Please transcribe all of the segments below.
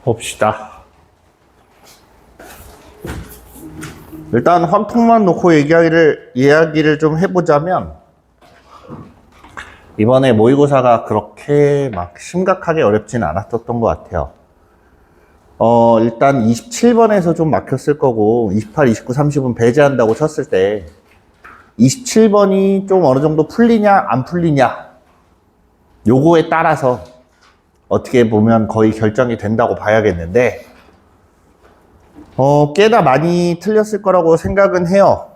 봅시다. 일단 환풍만 놓고 이야기를 좀 해보자면, 이번에 모의고사가 그렇게 막 심각하게 어렵진 않았던 것 같아요. 일단 27번에서 좀 막혔을 거고, 28, 29, 30은 배제한다고 쳤을 때, 27번이 좀 어느 정도 풀리냐, 안 풀리냐, 요거에 따라서 어떻게 보면 거의 결정이 된다고 봐야겠는데, 꽤나 많이 틀렸을 거라고 생각은 해요.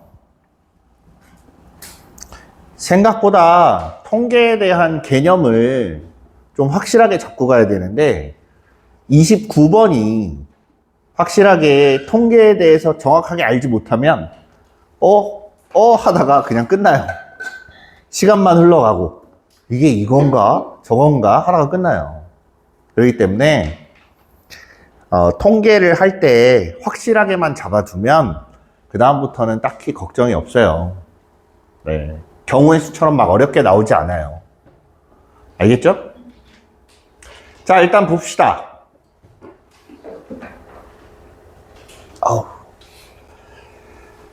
생각보다 통계에 대한 개념을 좀 확실하게 잡고 가야 되는데, 29번이 확실하게 통계에 대해서 정확하게 알지 못하면 하다가 그냥 끝나요. 시간만 흘러가고 이게 이건가 저건가 하다가 끝나요. 그렇기 때문에 통계를 할 때 확실하게만 잡아두면 그 다음부터는 딱히 걱정이 없어요. 네. 경우의 수처럼 막 어렵게 나오지 않아요. 알겠죠? 자, 일단 봅시다.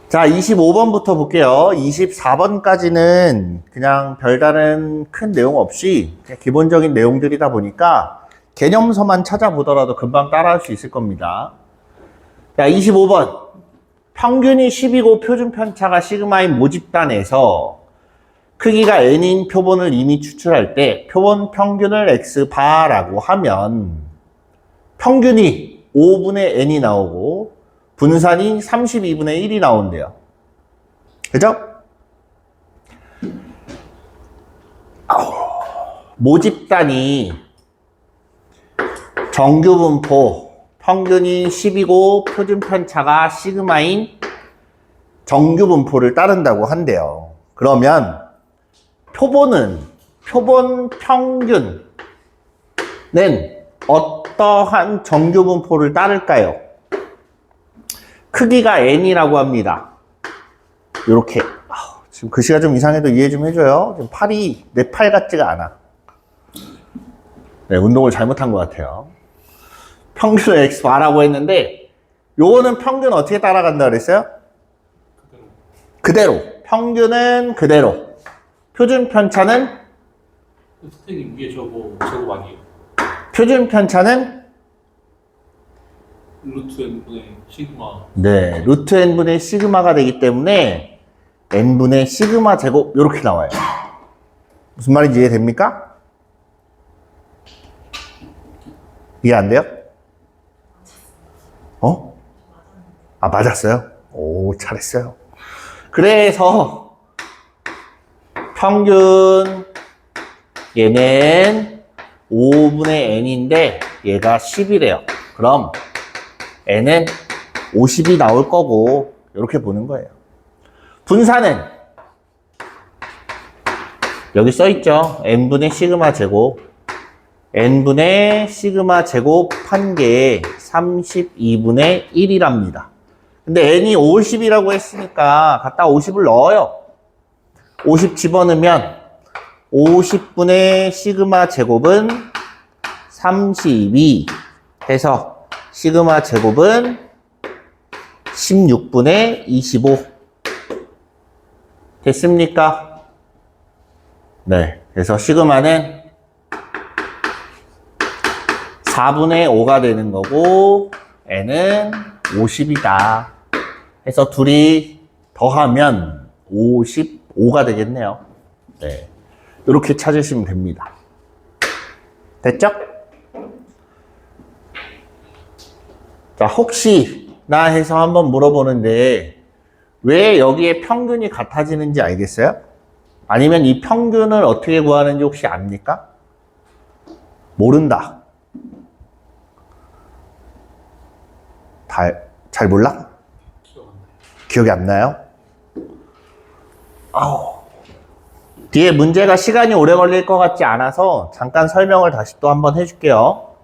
자, 25번부터 볼게요. 24번까지는 그냥 별다른 큰 내용 없이 그냥 기본적인 내용들이다 보니까 개념서만 찾아보더라도 금방 따라할 수 있을 겁니다. 자, 25번. 평균이 10이고 표준편차가 시그마인 모집단에서 크기가 n인 표본을 이미 추출할 때 표본 평균을 x바라고 하면 평균이 5분의 n이 나오고 분산이 32분의 1이 나온대요. 그죠? 모집단이 정규분포 평균이 10이고 표준편차가 시그마인 정규분포를 따른다고 한대요. 그러면 표본 평균은 어떠한 정규분포를 따를까요? 크기가 n이라고 합니다. 요렇게. 지금 글씨가 좀 이상해도 이해 좀 해줘요. 지금 팔이 내 팔 같지가 않아. 네, 운동을 잘못한 것 같아요. 평균 x바라고 했는데 요거는 평균 어떻게 따라간다 그랬어요? 그대로. 평균은 그대로. 표준 편차는? 선생님 위에 저거 아니에요? 표준 편차는? 루트 n분의 시그마. 네, 루트 n분의 시그마가 되기 때문에 n분의 시그마 제곱 이렇게 나와요. 무슨 말인지 이해됩니까? 이해 안 돼요? 맞았어요? 오, 잘했어요. 그래서 평균 얘는 5분의 n인데 얘가 10이래요. 그럼 n은 50이 나올 거고 이렇게 보는 거예요. 분산은 여기 써있죠. n분의 시그마 제곱 n분의 시그마 제곱 한 개에 32분의 1이랍니다. 근데 n이 50이라고 했으니까 갖다 50을 넣어요. 50 집어넣으면 50분의 시그마 제곱은 32 해서 시그마 제곱은 16분의 25 됐습니까? 네, 그래서 시그마는 4분의 5가 되는 거고 n은 50이다 해서 둘이 더하면 55가 되겠네요. 네, 이렇게 찾으시면 됩니다. 됐죠? 자, 혹시나 해서 한번 물어보는데 왜 여기에 평균이 같아지는지 알겠어요? 아니면 이 평균을 어떻게 구하는지 혹시 압니까? 모른다. 잘 몰라? 기억이 안 나요? 뒤에 문제가 시간이 오래 걸릴 것 같지 않아서 잠깐 설명을 다시 또 한번 해줄게요.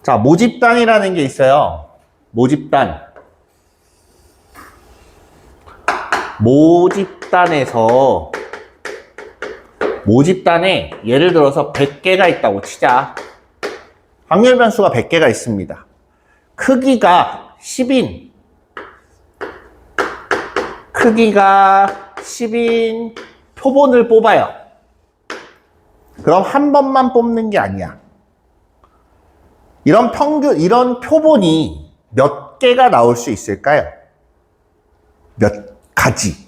자, 모집단이라는 게 있어요. 모집단. 모집단에 예를 들어서 100개가 있다고 치자. 확률 변수가 100개가 있습니다. 크기가 10인 표본을 뽑아요. 그럼 한 번만 뽑는 게 아니야. 이런 표본이 몇 개가 나올 수 있을까요? 몇 가지?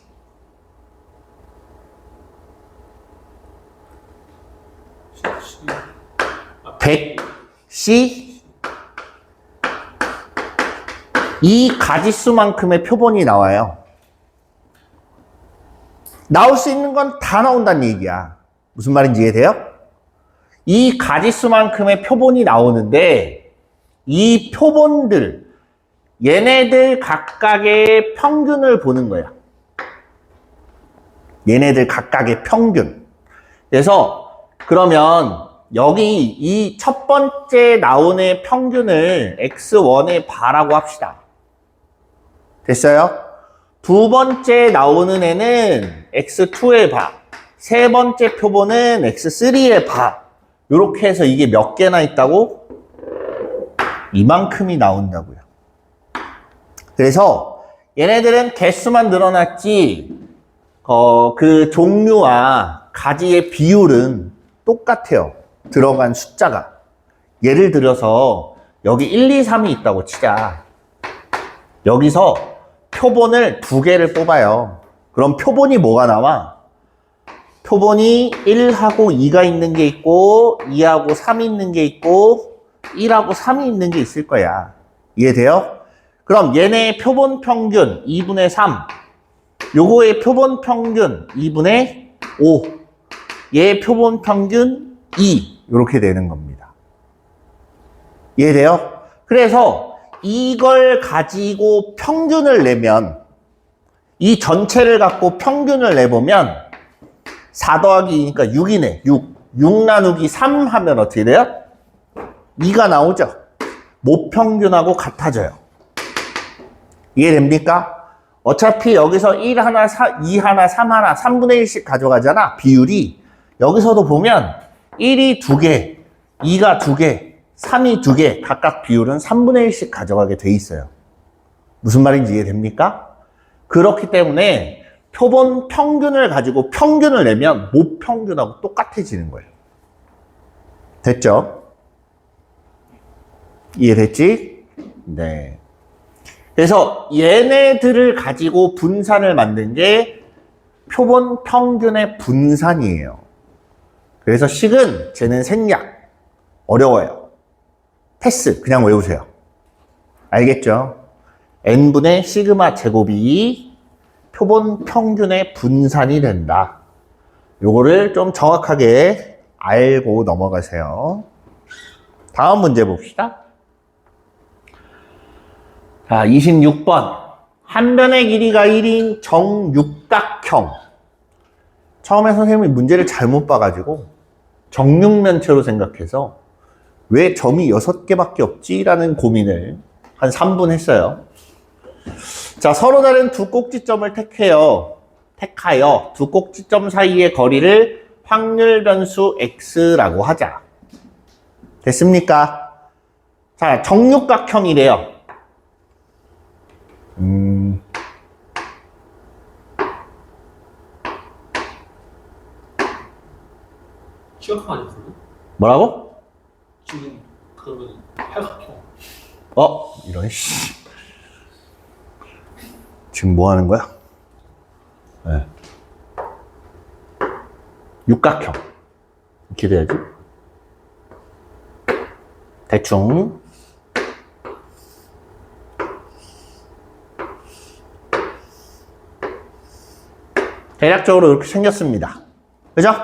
100시 이 가지수만큼의 표본이 나와요. 나올 수 있는 건 다 나온다는 얘기야. 무슨 말인지 이해돼요? 이 가지수만큼의 표본이 나오는데 이 표본들, 얘네들 각각의 평균을 보는 거야. 얘네들 각각의 평균. 그래서 그러면 여기 이 첫 번째 나온 애 평균을 x1의 바라고 합시다. 됐어요? 두 번째 나오는 애는 x2의 바, 세 번째 표본은 x3의 바. 이렇게 해서 이게 몇 개나 있다고? 이만큼이 나온다고요. 그래서 얘네들은 개수만 늘어났지 그 종류와 가지의 비율은 똑같아요. 들어간 숫자가. 예를 들어서 여기 1, 2, 3이 있다고 치자. 여기서 표본을 2개를 뽑아요. 그럼 표본이 뭐가 나와? 표본이 1하고 2가 있는 게 있고 2하고 3이 있는 게 있고 1하고 3이 있는 게 있을 거야. 이해돼요? 그럼 얘네의 표본 평균 2분의 3, 요거의 표본 평균 2분의 5, 얘의 표본 평균 2, 이렇게 되는 겁니다. 이해돼요? 그래서 이걸 가지고 평균을 내면, 이 전체를 갖고 평균을 내보면 4 더하기 2니까 6이네. 6 나누기 3 하면 어떻게 돼요? 2가 나오죠. 모평균하고 같아져요. 이해됩니까? 어차피 여기서 1 하나, 2 하나, 3 하나, 3분의 1씩 가져가잖아. 비율이. 여기서도 보면 1이 2개, 2가 2개, 3이 2개, 각각 비율은 3분의 1씩 가져가게 돼 있어요. 무슨 말인지 이해됩니까? 그렇기 때문에 표본 평균을 가지고 평균을 내면 모평균하고 똑같아지는 거예요. 됐죠? 이해됐지? 네. 그래서 얘네들을 가지고 분산을 만든 게 표본 평균의 분산이에요. 그래서 식은 쟤는 생략. 어려워요. 패스. 그냥 외우세요. 알겠죠? n분의 시그마 제곱이 표본 평균의 분산이 된다. 요거를 좀 정확하게 알고 넘어가세요. 다음 문제 봅시다. 자, 26번. 한 변의 길이가 1인 정육각형. 처음에 선생님이 문제를 잘못 봐가지고 정육면체로 생각해서 왜 점이 6개밖에 없지? 라는 고민을 한 3분 했어요. 자, 서로 다른 두 꼭지점을 택하여 두 꼭지점 사이의 거리를 확률 변수 x라고 하자. 됐습니까? 자, 정육각형이래요. 시각형 아니야, 그거? 뭐라고? 지금 그러면 팔각형. 이런 씨. 지금 뭐 하는 거야? 네. 육각형. 이렇게 돼야지. 대충. 대략적으로 이렇게 생겼습니다. 그죠?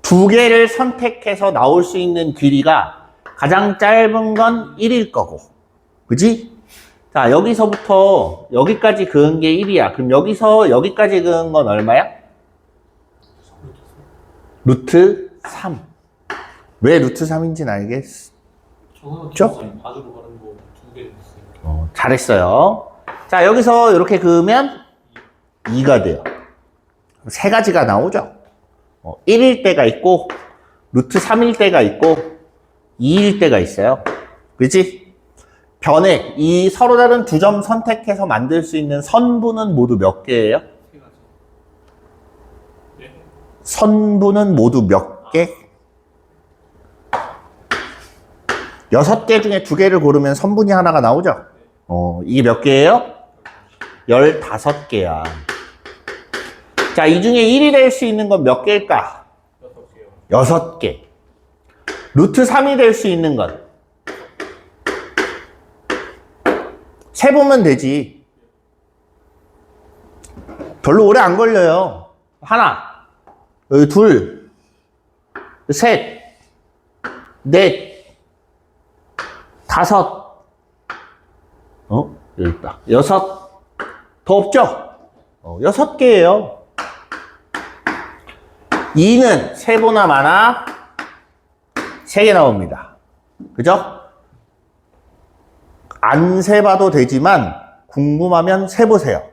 두 개를 선택해서 나올 수 있는 길이가 가장 짧은 건 1일 거고. 그지? 자, 여기서부터 여기까지 그은 게 1이야. 그럼 여기서 여기까지 그은 건 얼마야? 루트 3. 왜 루트 3인지는 알겠죠? 저는 바주로 가는 거 2개 있어요. 잘했어요. 자, 여기서 이렇게 그으면 2가 돼요. 세 가지가 나오죠. 1일 때가 있고, 루트 3일 때가 있고, 2일 때가 있어요. 그치? 변액, 이 서로 다른 두 점 선택해서 만들 수 있는 선분은 모두 몇 개예요? 세 가지. 네. 선분은 모두 몇 개? 6개 중에 2개를 고르면 선분이 하나가 나오죠? 이게 몇 개예요? 15개야. 자, 이 중에 1이 될 수 있는 건 몇 개일까? 6개요. 6개. 루트 3이 될 수 있는 건? 세보면 되지. 별로 오래 안 걸려요. 하나, 여기 둘, 셋, 넷, 다섯, 여기 있다. 6, 더 없죠? 6개예요. 2는 3보나 많아? 3개 나옵니다. 그죠? 안 세봐도 되지만 궁금하면 세보세요.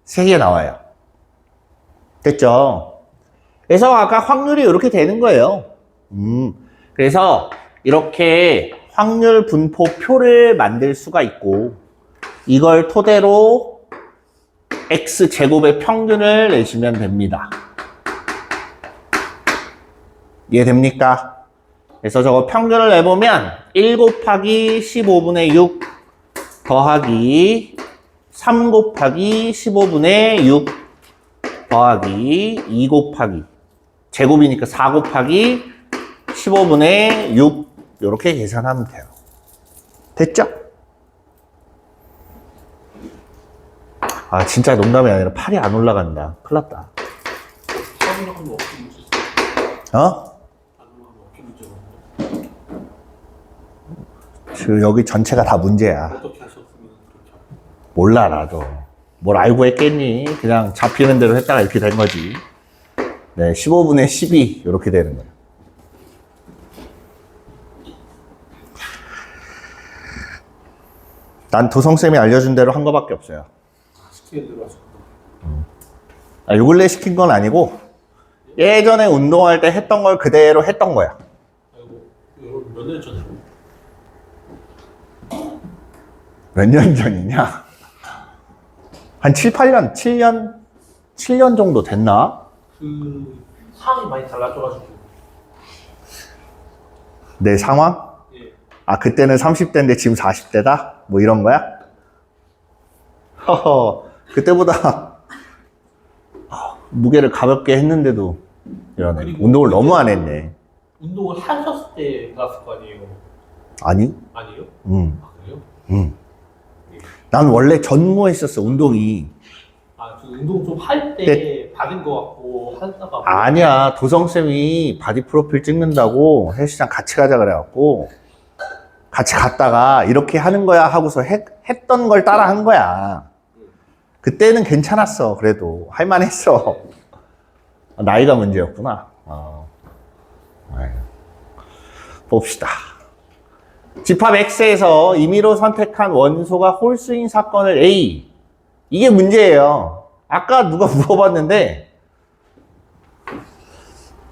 3개 나와요. 됐죠? 그래서 아까 확률이 이렇게 되는 거예요. 그래서 이렇게 확률 분포표를 만들 수가 있고 이걸 토대로 x제곱의 평균을 내시면 됩니다. 이해됩니까? 그래서 저거 평균을 내보면 1 곱하기 15분의 6 더하기 3 곱하기 15분의 6 더하기 2 곱하기 제곱이니까 4 곱하기 15분의 6 이렇게 계산하면 돼요. 됐죠? 아 진짜 농담이 아니라 팔이 안 올라간다. 큰일 났다. 안 올라가면 어떻게 문제죠? 어? 안 올라가면 어떻게 문제가 지금 여기 전체가 다 문제야. 어떻게 하셨으면 그렇게 하고. 몰라 나도. 뭘 알고 했겠니? 그냥 잡히는 대로 했다가 이렇게 된 거지. 네, 15분의 12 이렇게 되는 거예요. 난 도성쌤이 알려준 대로 한 거밖에 없어요. 시키는 대로 하셨구나. 요 근래 시킨 건 아니고 예전에 운동할 때 했던 걸 그대로 했던 거야. 아이고, 이거 몇 년 전에. 몇 년 전이냐? 한 7, 8년, 7년 정도 됐나? 그 상황이 많이 달라져가지고. 내 상황? 예. 아, 그때는 30대인데 지금 40대다? 뭐 이런 거야? 허허, 그때보다 무게를 가볍게 했는데도 이러네. 그리고 운동을 너무 안 했네. 운동을 하셨을 때 갔을 거 아니에요? 아니? 아니에요? 응, 아, 그래요? 응. 난 원래 전무했었어, 운동이. 아, 그 운동 좀 할 때 네. 받은 거 같고 하다가. 아니야, 도성쌤이 바디 프로필 찍는다고 헬스장 같이 가자 그래갖고 같이 갔다가 이렇게 하는 거야 하고서 했던 걸 따라 한 거야. 그때는 괜찮았어. 그래도 할만했어. 나이가 문제였구나. 봅시다. 집합 X에서 임의로 선택한 원소가 홀수인 사건을 A. 이게 문제예요. 아까 누가 물어봤는데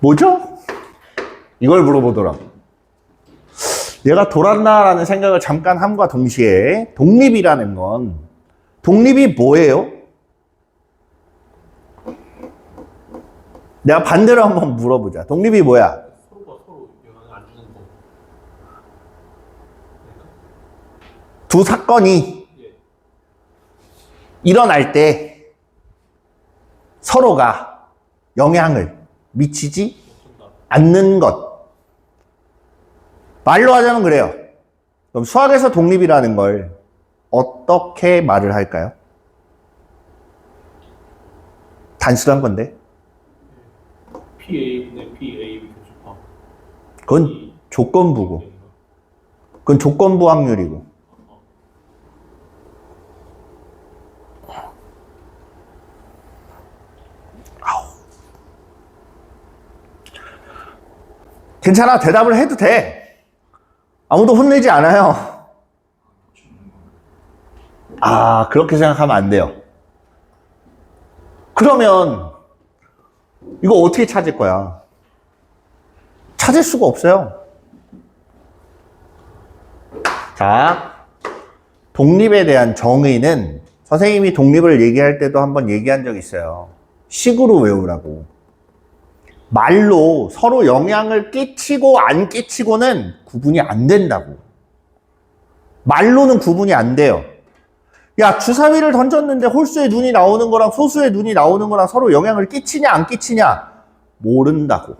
뭐죠? 이걸 물어보더라고. 얘가 돌았나라는 생각을 잠깐 함과 동시에 독립이라는 건 독립이 뭐예요? 내가 반대로 한번 물어보자. 독립이 뭐야? 서로가 서로 영향을 안 주는 거. 두 사건이 예. 일어날 때 서로가 영향을 미치지 정답. 않는 것. 말로 하자면 그래요. 그럼 수학에서 독립이라는 걸 어떻게 말을 할까요? 단순한 건데. PA분의 PA 교집합. 그건 조건부고. 그건 조건부 확률이고. 괜찮아. 대답을 해도 돼. 아무도 혼내지 않아요. 아, 그렇게 생각하면 안 돼요. 그러면 이거 어떻게 찾을 거야? 찾을 수가 없어요. 자, 독립에 대한 정의는 선생님이 독립을 얘기할 때도 한번 얘기한 적 있어요. 식으로 외우라고. 말로 서로 영향을 끼치고 안 끼치고는 구분이 안 된다고. 말로는 구분이 안 돼요. 야, 주사위를 던졌는데 홀수의 눈이 나오는 거랑 소수의 눈이 나오는 거랑 서로 영향을 끼치냐 안 끼치냐 모른다고.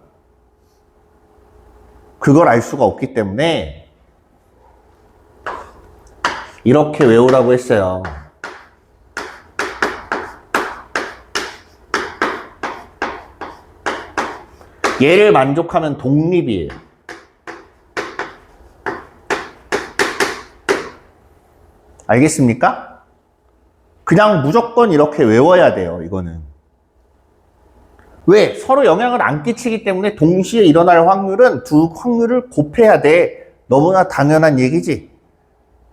그걸 알 수가 없기 때문에 이렇게 외우라고 했어요. 얘를 만족하면 독립이에요. 알겠습니까? 그냥 무조건 이렇게 외워야 돼요, 이거는. 왜? 서로 영향을 안 끼치기 때문에 동시에 일어날 확률은 두 확률을 곱해야 돼. 너무나 당연한 얘기지.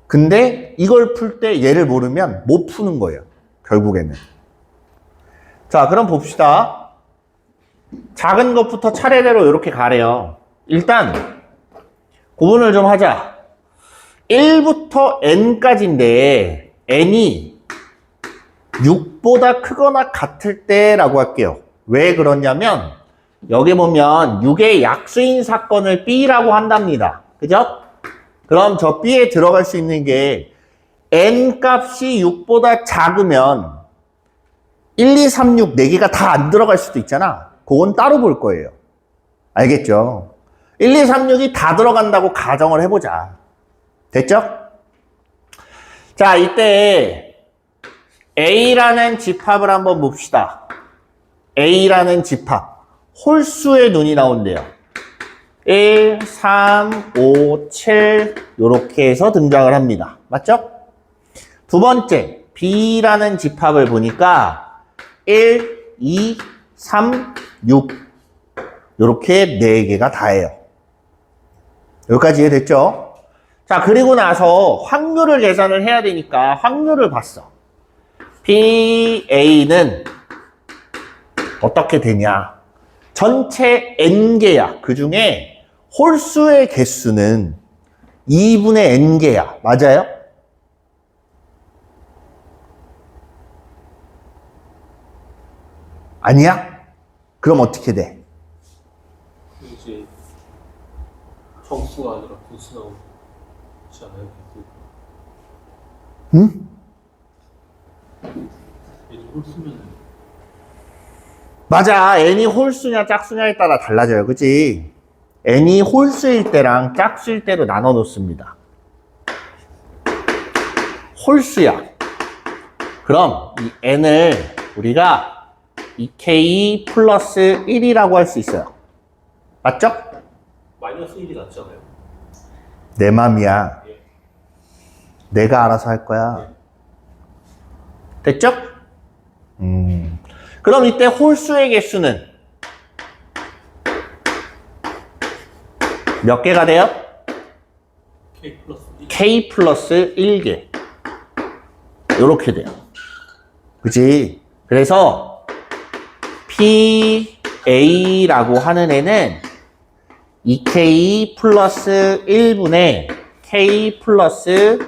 근데 이걸 풀 때 얘를 모르면 못 푸는 거예요, 결국에는. 자, 그럼 봅시다. 작은 것부터 차례대로 이렇게 가래요. 일단 구분을 좀 하자. 1부터 n까지인데 n이 6보다 크거나 같을 때라고 할게요. 왜 그러냐면 여기 보면 6의 약수인 사건을 B라고 한답니다. 그죠? 그럼 저 B에 들어갈 수 있는 게 n 값이 6보다 작으면 1, 2, 3, 6, 4개가 다 안 들어갈 수도 있잖아. 그건 따로 볼 거예요. 알겠죠? 1, 2, 3, 6이 다 들어간다고 가정을 해보자. 됐죠? 자, 이때 A라는 집합을 한번 봅시다. A라는 집합. 홀수의 눈이 나온대요. 1, 3, 5, 7 이렇게 해서 등장을 합니다. 맞죠? 두 번째, B라는 집합을 보니까 1, 2, 3, 6 이렇게 4개가 다예요. 여기까지 이해됐죠? 자, 그리고 나서 확률을 계산을 해야 되니까 확률을 봤어. PA는 어떻게 되냐? 전체 n개야. 그 중에 홀수의 개수는 2분의 n개야. 맞아요? 아니야? 그럼 어떻게 돼? 이제 정수가 아니라 분수 나오지 않아요? 응? 얘도 홀수면 맞아. n이 홀수냐 짝수냐에 따라 달라져요. 그치? n이 홀수일 때랑 짝수일 때로 나눠 놓습니다. 홀수야. 그럼 이 n을 우리가 2k 플러스 1이라고 할 수 있어요. 맞죠? 마이너스 1이 낫지 않아요? 내 맘이야. 예. 내가 알아서 할 거야. 됐죠? 그럼 이때 홀수의 개수는 몇 개가 돼요? K 플러스 1. k 플러스 1개. 이렇게 돼요. 그치? 그래서 PA라고 하는 애는 2K 플러스 1분의 K 플러스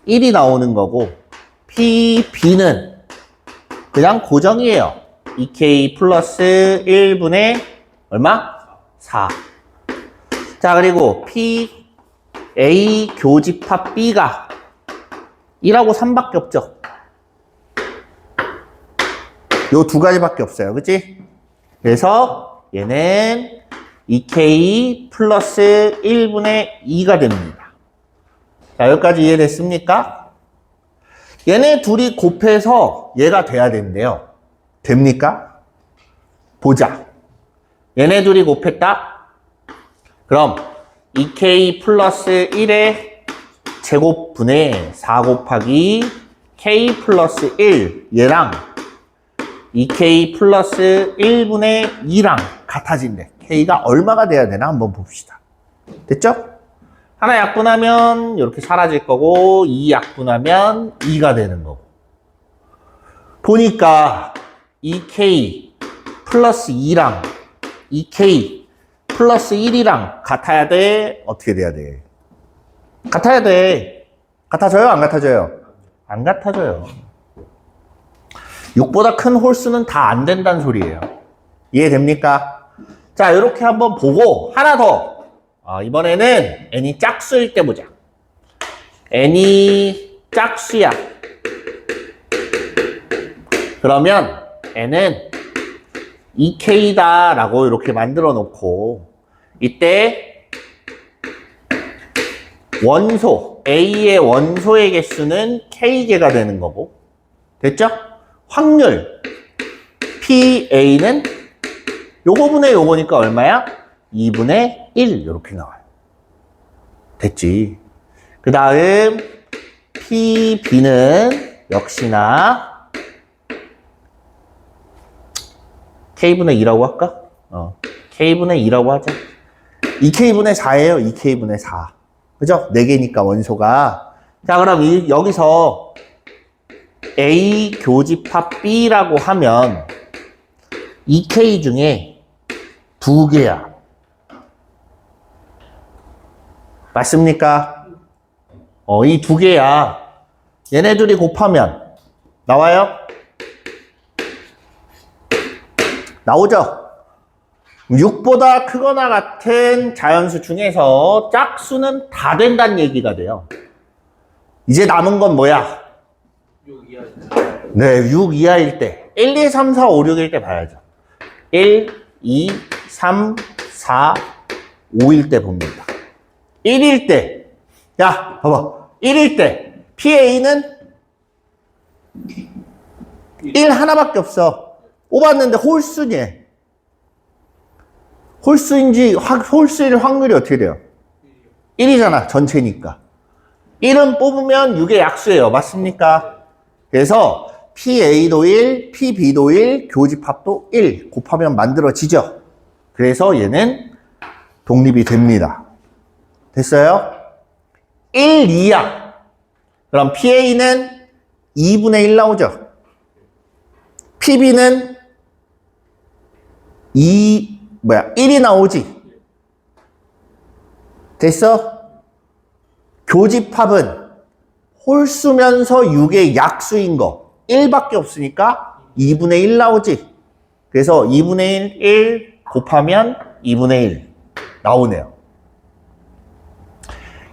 1이 나오는 거고, PB는 그냥 고정이에요. 2K 플러스 1분의 얼마? 4. 자, 그리고 PA 교집합 B가 1하고 3밖에 없죠. 요 두 가지밖에 없어요. 그치? 그래서 얘는 2K 플러스 1분의 2가 됩니다. 자, 여기까지 이해됐습니까? 얘네 둘이 곱해서 얘가 돼야 된대요. 됩니까? 보자. 얘네 둘이 곱했다? 그럼 2K 플러스 1의 제곱분의 4 곱하기 K 플러스 1 얘랑 2K 플러스 1분의 2랑 같아진대. K가 얼마가 돼야 되나 한번 봅시다. 됐죠? 하나 약분하면 이렇게 사라질 거고 2 약분하면 2가 되는 거고. 보니까 2K 플러스 2랑 2K 플러스 1이랑 같아야 돼? 어떻게 돼야 돼? 같아야 돼. 같아져요? 안 같아져요? 안 같아져요. 6보다 큰 홀수는 다 안 된다는 소리예요. 이해됩니까? 자, 이렇게 한번 보고 하나 더. 이번에는 n이 짝수일 때 보자. n이 짝수야. 그러면 n은 2k다 라고 이렇게 만들어 놓고 이때 원소 A의 원소의 개수는 K개가 되는 거고 됐죠? 확률 PA는 요거 분의 요거니까 얼마야? 2분의 1 이렇게 나와요. 됐지? 그 다음 PB는 역시나 K분의 2라고 할까? K분의 2라고 하자. 2K분의 4예요. 2K분의 4. 그죠? 4개니까 원소가. 자, 그럼 여기서 A 교집합 B라고 하면 2K 중에 2개야. 맞습니까? 이 2개야. 얘네들이 곱하면 나와요? 나오죠? 6보다 크거나 같은 자연수 중에서 짝수는 다 된다는 얘기가 돼요. 이제 남은 건 뭐야? 6 이하. 네, 6 이하일 때. 1, 2, 3, 4, 5, 6일 때 봐야죠. 1, 2, 3, 4, 5일 때 봅니다. 1일 때. 야, 봐봐. 1일 때. PA는 1 하나밖에 없어. 뽑았는데 홀수니. 홀수일 확률이 어떻게 돼요? 1이잖아, 전체니까. 1은 뽑으면 6의 약수예요. 맞습니까? 그래서 PA도 1, PB도 1, 교집합도 1 곱하면 만들어지죠. 그래서 얘는 독립이 됩니다. 됐어요? 1, 2야. 그럼 PA는 2분의 1 나오죠. PB는 1이 나오지. 됐어? 교집합은 홀수면서 6의 약수인 거 1밖에 없으니까 2분의 1 나오지. 그래서 2분의 1 곱하면 2분의 1 나오네요.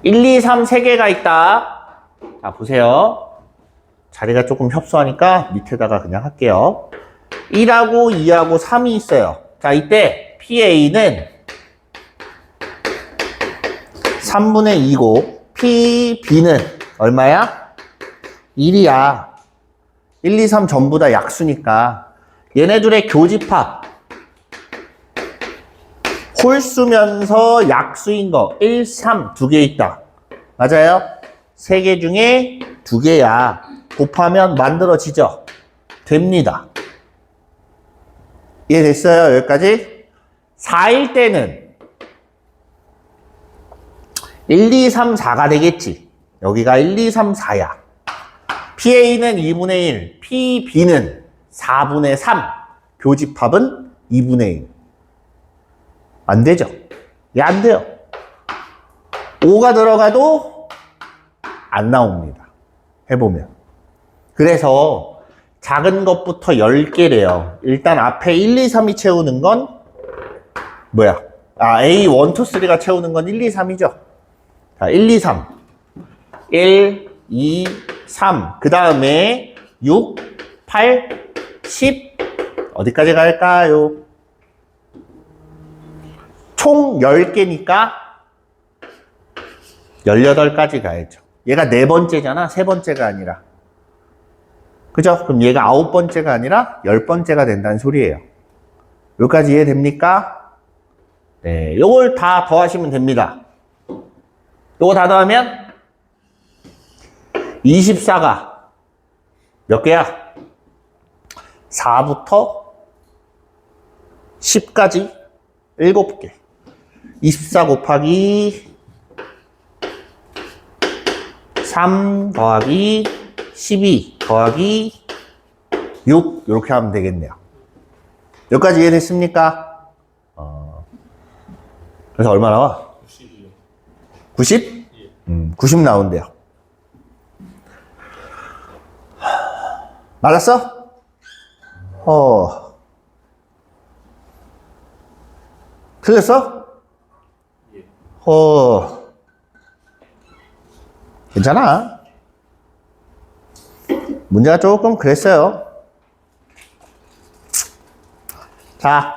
1, 2, 3 3개가 있다. 자, 보세요. 자리가 조금 협소하니까 밑에다가 그냥 할게요. 1하고 2하고 3이 있어요. 자, 이때 PA는 3분의 2고 PB는 얼마야? 1이야. 1, 2, 3 전부 다 약수니까 얘네들의 교집합 홀수면서 약수인 거 1, 3 두 개 있다. 맞아요? 3개 중에 2개야. 곱하면 만들어지죠? 됩니다. 이해됐어요? 여기까지? 4일 때는 1, 2, 3, 4가 되겠지. 여기가 1, 2, 3, 4야. PA는 2분의 1, PB는 4분의 3, 교집합은 2분의 1. 안 되죠? 얘 안 돼요. 5가 들어가도 안 나옵니다. 해보면. 그래서 작은 것부터 10개래요. 일단 앞에 1, 2, 3이 채우는 건 뭐야? A, 1, 2, 3가 채우는 건 1, 2, 3이죠. 자, 1, 2, 3. 1, 2, 3. 그 다음에 6, 8, 10. 어디까지 갈까요? 총 10개니까 18까지 가야죠. 얘가 4번째잖아. 3번째가 아니라. 그죠? 그럼 얘가 9번째가 아니라 10번째가 된다는 소리예요. 여기까지 이해됩니까? 네, 요걸 다 더하시면 됩니다. 요거 다 더하면 24가 몇 개야? 4부터 10까지 7개. 24 곱하기 3 더하기 12 더하기 6 이렇게 하면 되겠네요. 여기까지 이해됐습니까? 그래서 얼마 나와? 90이요. 90? 90 나온대요. 맞았어? 틀렸어? 예. 괜찮아. 문제가 조금 그랬어요. 자,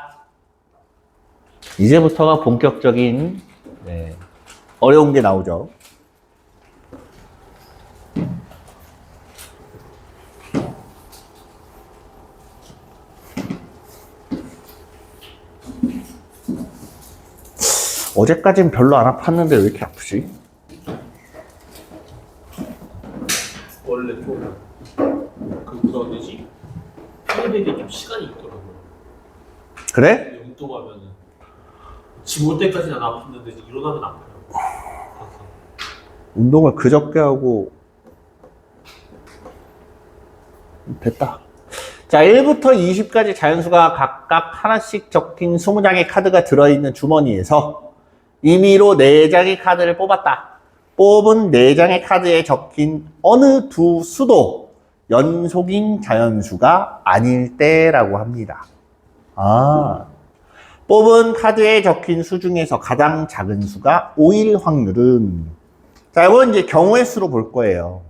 이제부터가 본격적인 어려운 게 나오죠. 어제까진 별로 안 아팠는데 왜 이렇게 아프지? 원래 좀 뭐라 그러지? 회복이 좀 시간이 있더라고요. 그래? 운동하면은 집 올 때까지는 안 아팠는데 이제 일어나면 아파요. 항상. 운동을 그저께 하고 됐다. 자, 1부터 20까지 자연수가 각각 하나씩 적힌 20장의 카드가 들어있는 주머니에서 임의로 4장의 카드를 뽑았다. 뽑은 4장의 카드에 적힌 어느 두 수도 연속인 자연수가 아닐 때라고 합니다. 뽑은 카드에 적힌 수 중에서 가장 작은 수가 5일 확률은, 자, 이건 이제 경우의 수로 볼 거예요.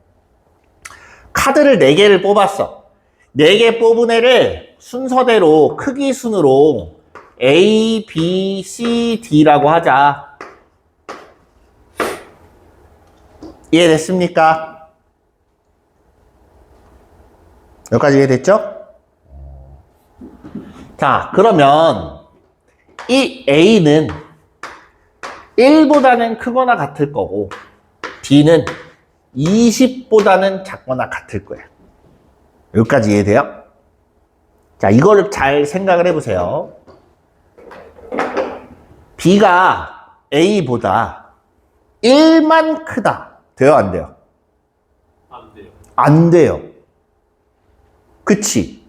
카드를 4개를 뽑았어. 4개 뽑은 애를 순서대로 크기 순으로 A, B, C, D라고 하자. 이해됐습니까? 여기까지 이해됐죠? 자, 그러면 이 A는 1보다는 크거나 같을 거고 D는 20보다는 작거나 같을 거예요. 여기까지 이해돼요? 자, 이거를 잘 생각을 해보세요. B가 A보다 1만 크다. 돼요, 안 돼요? 안 돼요. 안 돼요. 그치?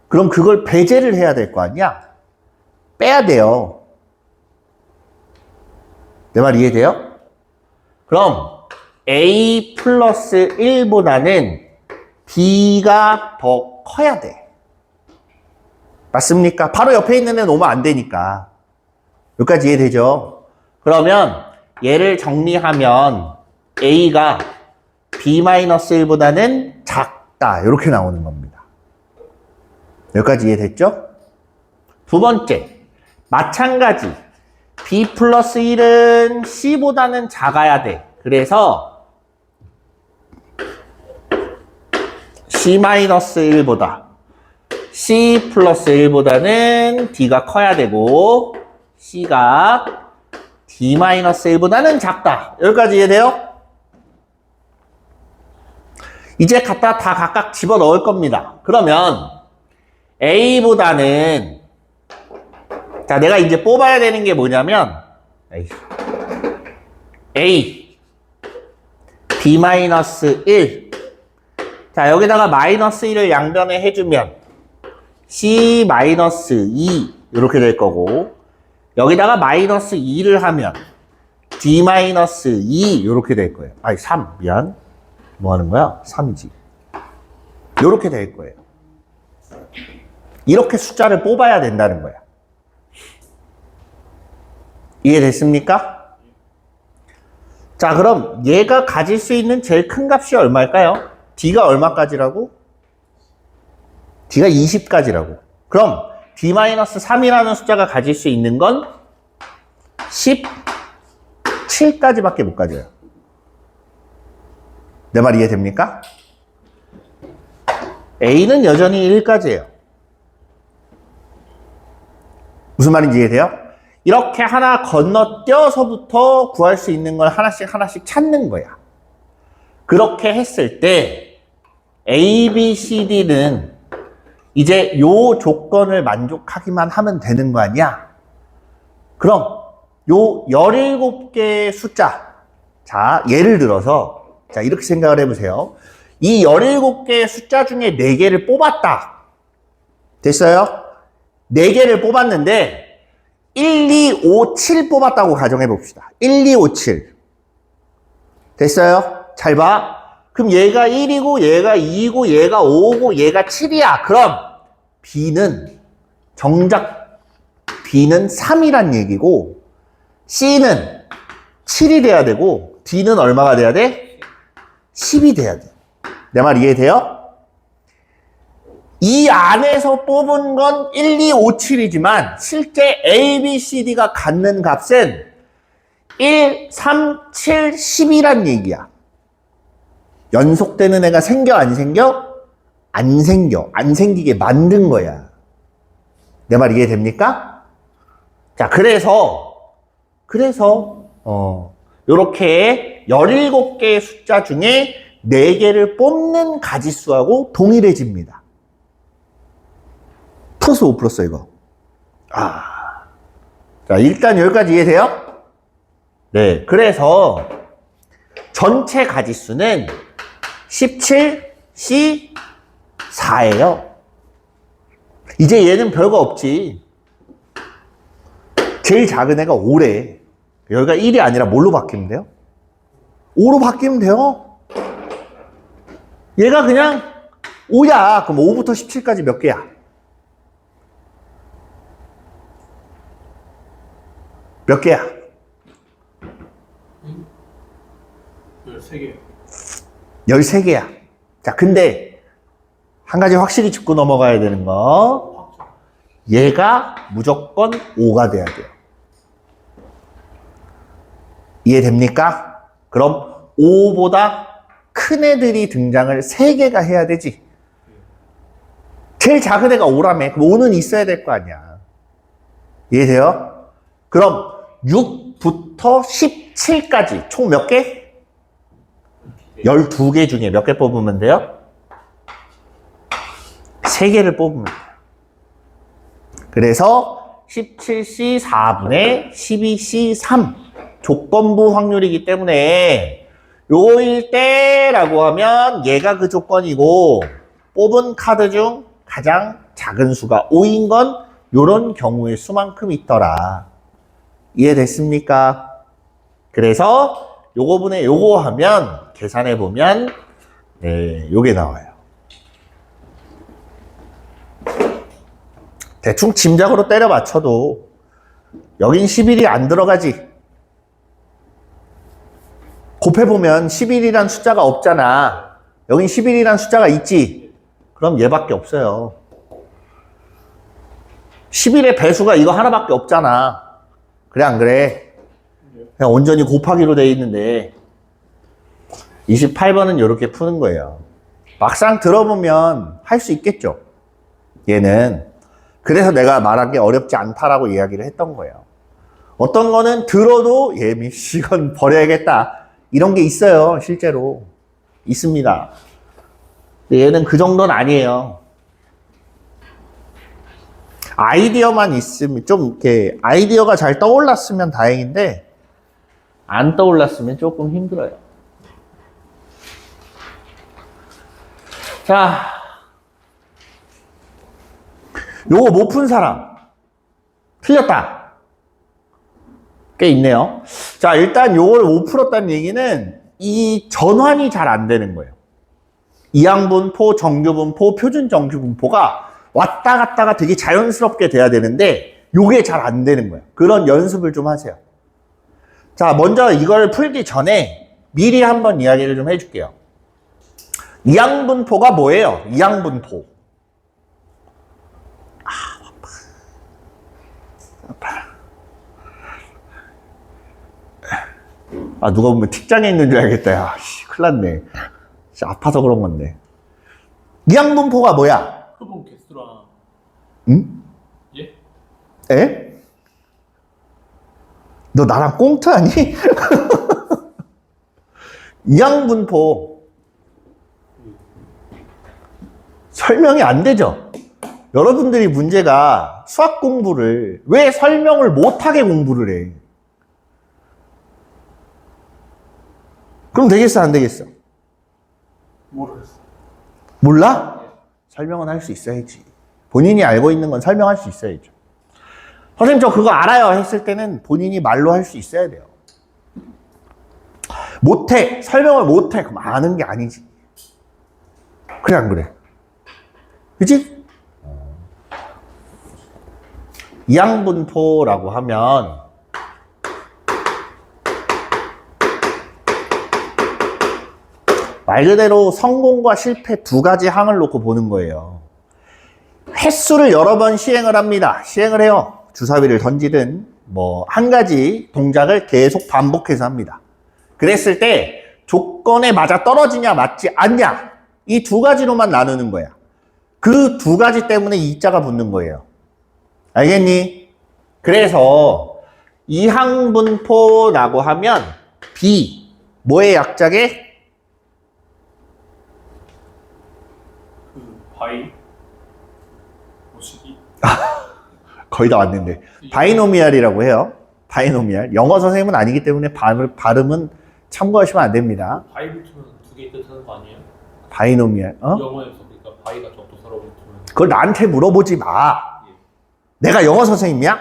그럼 그걸 배제를 해야 될 거 아니야? 빼야 돼요. 내 말 이해돼요? 그럼 A 플러스 1보다는 B가 더 커야 돼. 맞습니까? 바로 옆에 있는 애는 오면 안 되니까. 여기까지 이해되죠? 그러면 얘를 정리하면 A가 B-1보다는 작다. 이렇게 나오는 겁니다. 여기까지 이해됐죠? 두 번째, 마찬가지. B 플러스 1은 C보다는 작아야 돼. 그래서 C-1보다 C 플러스 1보다는 D가 커야 되고 C가 D-1보다는 작다. 여기까지 이해돼요? 이제 갖다 다 각각 집어넣을 겁니다. 그러면 A보다는, 자, 내가 이제 뽑아야 되는 게 뭐냐면 A B-1, 자, 여기다가 마이너스 1을 양변에 해주면 C-2 이렇게 될 거고, 여기다가 마이너스 2를 하면 D-2 이렇게 될 거예요. 아니, 3, 미안. 뭐 하는 거야? 3이지. 이렇게 될 거예요. 이렇게 숫자를 뽑아야 된다는 거야. 이해됐습니까? 자, 그럼 얘가 가질 수 있는 제일 큰 값이 얼마일까요? D가 얼마까지라고? D가 20까지라고. 그럼 D-3이라는 숫자가 가질 수 있는 건 17까지밖에 못 가져요. 내 말 이해됩니까? A는 여전히 1까지예요. 무슨 말인지 이해돼요? 이렇게 하나 건너뛰어서부터 구할 수 있는 걸 하나씩 하나씩 찾는 거야. 그렇게 했을 때 A, B, C, D는 이제 요 조건을 만족하기만 하면 되는 거 아니야? 그럼 요 17개의 숫자, 자, 예를 들어서 자, 이렇게 생각을 해보세요. 이 17개의 숫자 중에 4개를 뽑았다. 됐어요? 4개를 뽑았는데 1, 2, 5, 7 뽑았다고 가정해 봅시다. 1, 2, 5, 7. 됐어요? 잘 봐. 그럼 얘가 1이고 얘가 2이고 얘가 5고 얘가 7이야. 그럼 B는 정작 B는 3이란 얘기고 C는 7이 돼야 되고 D는 얼마가 돼야 돼? 10이 돼야 돼. 내 말 이해돼요? 이 안에서 뽑은 건 1, 2, 5, 7이지만 실제 A, B, C, D가 갖는 값은 1, 3, 7, 10이란 얘기야. 연속되는 애가 생겨 안 생겨? 안 생겨. 안 생기게 만든 거야. 내 말 이해됩니까? 자, 그래서 요렇게 17개의 숫자 중에 4개를 뽑는 가지수하고 동일해집니다. 플러스 5 플러스 이거. 자, 일단 여기까지 이해돼요? 네. 그래서 전체 가지수는 17, C, 4예요. 이제 얘는 별거 없지. 제일 작은 애가 5래. 여기가 1이 아니라 뭘로 바뀌면 돼요? 5로 바뀌면 돼요. 얘가 그냥 5야. 그럼 5부터 17까지 몇 개야? 몇 개야? 13개. 13개야. 자, 근데 한 가지 확실히 짚고 넘어가야 되는 거. 얘가 무조건 5가 돼야 돼요. 이해됩니까? 그럼 5보다 큰 애들이 등장을 3개가 해야 되지. 제일 작은 애가 5라며. 그럼 5는 있어야 될 거 아니야. 이해돼요? 그럼 6부터 17까지 총 몇 개? 12개 중에 몇 개 뽑으면 돼요? 3개를 뽑으면 돼요. 그래서 17C 4분의 12C 3 조건부 확률이기 때문에 요일 때라고 하면 얘가 그 조건이고 뽑은 카드 중 가장 작은 수가 5인 건 요런 경우의 수만큼 있더라. 이해됐습니까? 그래서 요거 분의 요거 하면 계산해 보면 네, 요게 나와요. 대충 짐작으로 때려 맞춰도 여긴 11이 안 들어가지. 곱해보면 11이란 숫자가 없잖아. 여긴 11이란 숫자가 있지. 그럼 얘밖에 없어요. 11의 배수가 이거 하나밖에 없잖아. 그래 안 그래? 그냥 온전히 곱하기로 돼 있는데 28번은 이렇게 푸는 거예요. 막상 들어보면 할 수 있겠죠. 얘는 그래서 내가 말한 게 어렵지 않다라고 이야기를 했던 거예요. 어떤 거는 들어도 미씨 이건 버려야겠다 이런 게 있어요. 실제로 있습니다. 근데 얘는 그 정도는 아니에요. 아이디어만 있으면 좀 이렇게 아이디어가 잘 떠올랐으면 다행인데 안 떠올랐으면 조금 힘들어요. 자, 요거 못 푼 사람 틀렸다. 꽤 있네요. 자, 일단 요걸 못 풀었다는 얘기는 이 전환이 잘 안 되는 거예요. 이항분포, 정규분포, 표준정규분포가 왔다 갔다가 되게 자연스럽게 돼야 되는데 요게 잘 안 되는 거예요. 그런 연습을 좀 하세요. 자, 먼저 이걸 풀기 전에 미리 한번 이야기를 좀 해줄게요. 이항분포가 뭐예요? 이항분포. 누가 보면 틱장에 있는 줄 알겠다. 야, 큰일 났네. 아파서 그런 건데. 이항분포가 뭐야? 표본 개수랑. 응? 예? 에? 너 나랑 꽁트하니? 이항분포 설명이 안 되죠? 여러분들이 문제가 수학 공부를 왜 설명을 못하게 공부를 해? 그럼 되겠어, 안 되겠어? 모르겠어. 몰라? 설명은 할 수 있어야지. 본인이 알고 있는 건 설명할 수 있어야죠. 선생님, 저 그거 알아요 했을 때는 본인이 말로 할 수 있어야 돼요. 못해, 설명을 못해, 그럼 아는 게 아니지. 그래 안 그래? 그치? 이항분포라고 하면 말 그대로 성공과 실패 두 가지 항을 놓고 보는 거예요. 횟수를 여러 번 시행을 합니다. 시행을 해요. 주사위를 던지든 뭐 한 가지 동작을 계속 반복해서 합니다. 그랬을 때 조건에 맞아 떨어지냐 맞지 않냐 이 두 가지로만 나누는 거야. 그 두 가지 때문에 이자가 붙는 거예요. 알겠니? 그래서 이항분포라고 하면 B 뭐의 약자게? 바이 모시기 거의 다 왔는데 바이노미알이라고 해요. 바이노미알. 영어 선생님은 아니기 때문에 발음은 참고하시면 안 됩니다. 바이 붙으면 두 개 뜻하는 거 아니에요? 바이노미알. 어? 영어에서 그러니까 바이가 적도서로 붙으면 그걸 나한테 물어보지 마. 예. 내가 영어 선생님이야?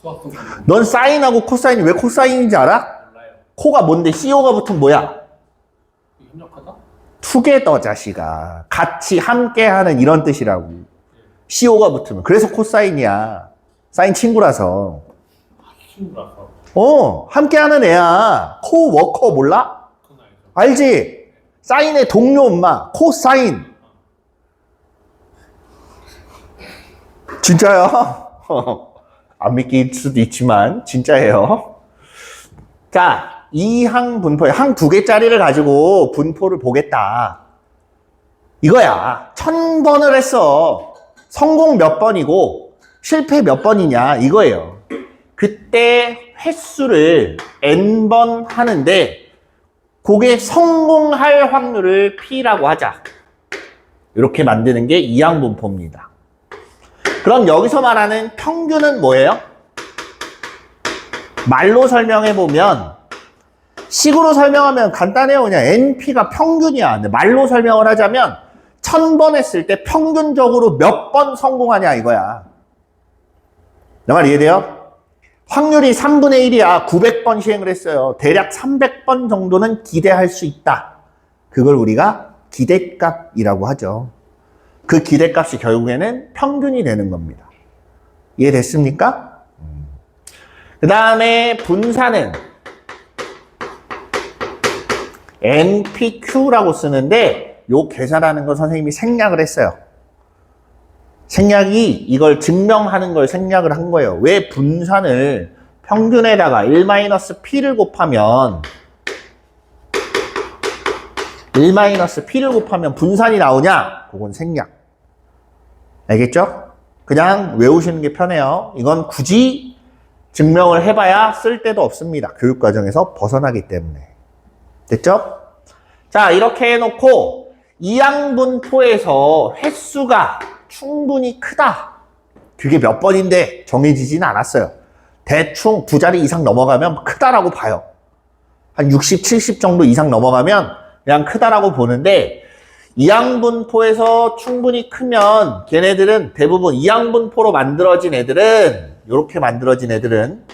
수학 선생님 넌 사인하고 코사인이 왜 코사인인지 알아? 몰라요. 코가 뭔데 CO가 붙으면 뭐야? 협력하다? 투게더 자식아. 같이 함께하는 이런 뜻이라고. CO가 붙으면. 그래서 코사인이야. 사인 친구라서. 친구라서 함께하는 애야. 코워커 몰라? 그건 알죠. 알지? 사인의 동료 엄마. 코사인. 진짜야? 안 믿길 수도 있지만 진짜예요. 자, 이 항 분포에 항 두 개짜리를 가지고 분포를 보겠다. 이거야. 1000번을 했어. 성공 몇 번이고 실패 몇 번이냐 이거예요. 그때 횟수를 n번 하는데 그게 성공할 확률을 P라고 하자. 이렇게 만드는 게 이항분포입니다. 그럼 여기서 말하는 평균은 뭐예요? 말로 설명해보면 식으로 설명하면 간단해요. 그냥 NP가 평균이야. 근데 말로 설명을 하자면 1000번 했을 때 평균적으로 몇 번 성공하냐 이거야. 내 말 이해돼요? 확률이 3분의 1이야. 900번 시행을 했어요. 대략 300번 정도는 기대할 수 있다. 그걸 우리가 기대값이라고 하죠. 그 기대값이 결국에는 평균이 되는 겁니다. 이해됐습니까? 그 다음에 분산은 NPQ라고 쓰는데 요 계산하는 거 선생님이 생략을 했어요. 생략이 이걸 증명하는 걸 생략을 한 거예요. 왜 분산을 평균에다가 1-P를 곱하면 1-P를 곱하면 분산이 나오냐? 그건 생략. 알겠죠? 그냥 외우시는 게 편해요. 이건 굳이 증명을 해봐야 쓸 데도 없습니다. 교육과정에서 벗어나기 때문에. 됐죠? 자, 이렇게 해놓고 이항분포에서 횟수가 충분히 크다. 그게 몇 번인데 정해지진 않았어요. 대충 두 자리 이상 넘어가면 크다라고 봐요. 한 60, 70 정도 이상 넘어가면 그냥 크다라고 보는데 이항분포에서 충분히 크면 걔네들은 대부분 이항분포로 만들어진 애들은 이렇게 만들어진 애들은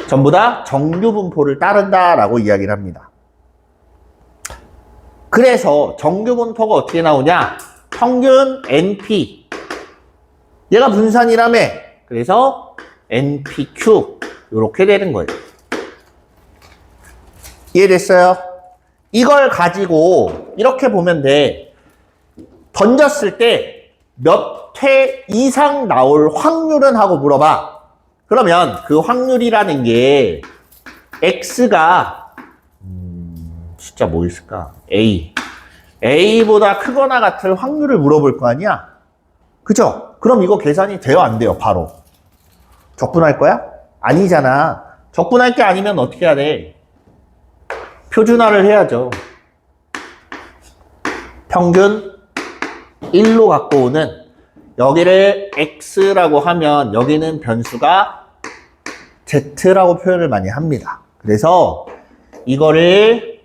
전부 다 정규분포를 따른다라고 이야기를 합니다. 그래서 정규분포가 어떻게 나오냐? 평균 NP 얘가 분산이라며. 그래서 NPQ 이렇게 되는 거예요. 이해됐어요? 이걸 가지고 이렇게 보면 돼. 던졌을 때 몇 회 이상 나올 확률은 하고 물어봐. 그러면 그 확률이라는 게 X가 숫자 뭐 있을까? A보다 크거나 같을 확률을 물어볼 거 아니야? 그죠? 그럼 이거 계산이 돼요 안 돼요? 바로 적분할 거야? 아니잖아. 적분할 게 아니면 어떻게 해야 돼? 표준화를 해야죠. 평균 1로 갖고 오는 여기를 X라고 하면 여기는 변수가 Z라고 표현을 많이 합니다. 그래서 이거를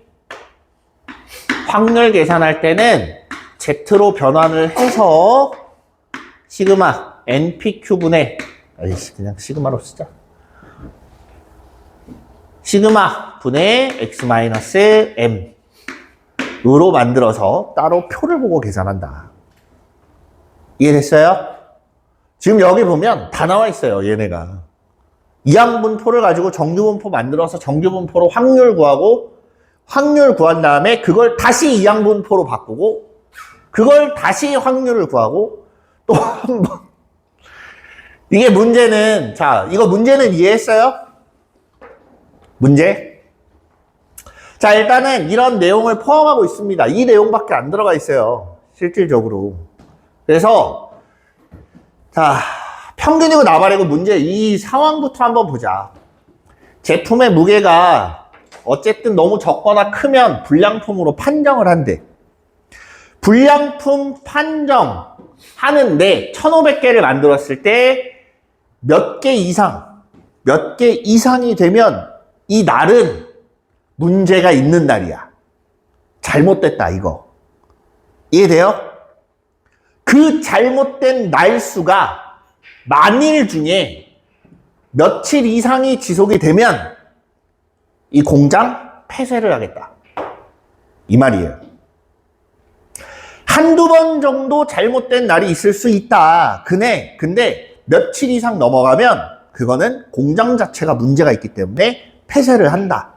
확률 계산할 때는 Z로 변환을 해서 시그마 NPQ분의 그냥 시그마로 쓰자. 시그마 분의 X-M 으로 만들어서 따로 표를 보고 계산한다. 이해됐어요? 지금 여기 보면 다 나와 있어요, 얘네가. 이항분포를 가지고 정규분포 만들어서 정규분포로 확률 구하고, 확률 구한 다음에 그걸 다시 이항분포로 바꾸고, 그걸 다시 확률을 구하고, 또 한 번. 이게 문제는, 자, 이거 문제는 이해했어요? 문제? 자, 일단은 이런 내용을 포함하고 있습니다. 이 내용밖에 안 들어가 있어요. 실질적으로. 그래서, 자, 평균이고 나발이고 문제 이 상황부터 한번 보자. 제품의 무게가 어쨌든 너무 적거나 크면 불량품으로 판정을 한대. 불량품 판정하는데 1500개를 만들었을 때 몇 개 이상이 되면 이 날은 문제가 있는 날이야. 잘못됐다, 이거. 이해돼요? 그 잘못된 날수가 만일 중에 며칠 이상이 지속이 되면 이 공장 폐쇄를 하겠다. 이 말이에요. 한두 번 정도 잘못된 날이 있을 수 있다. 근데 며칠 이상 넘어가면 그거는 공장 자체가 문제가 있기 때문에 폐쇄를 한다.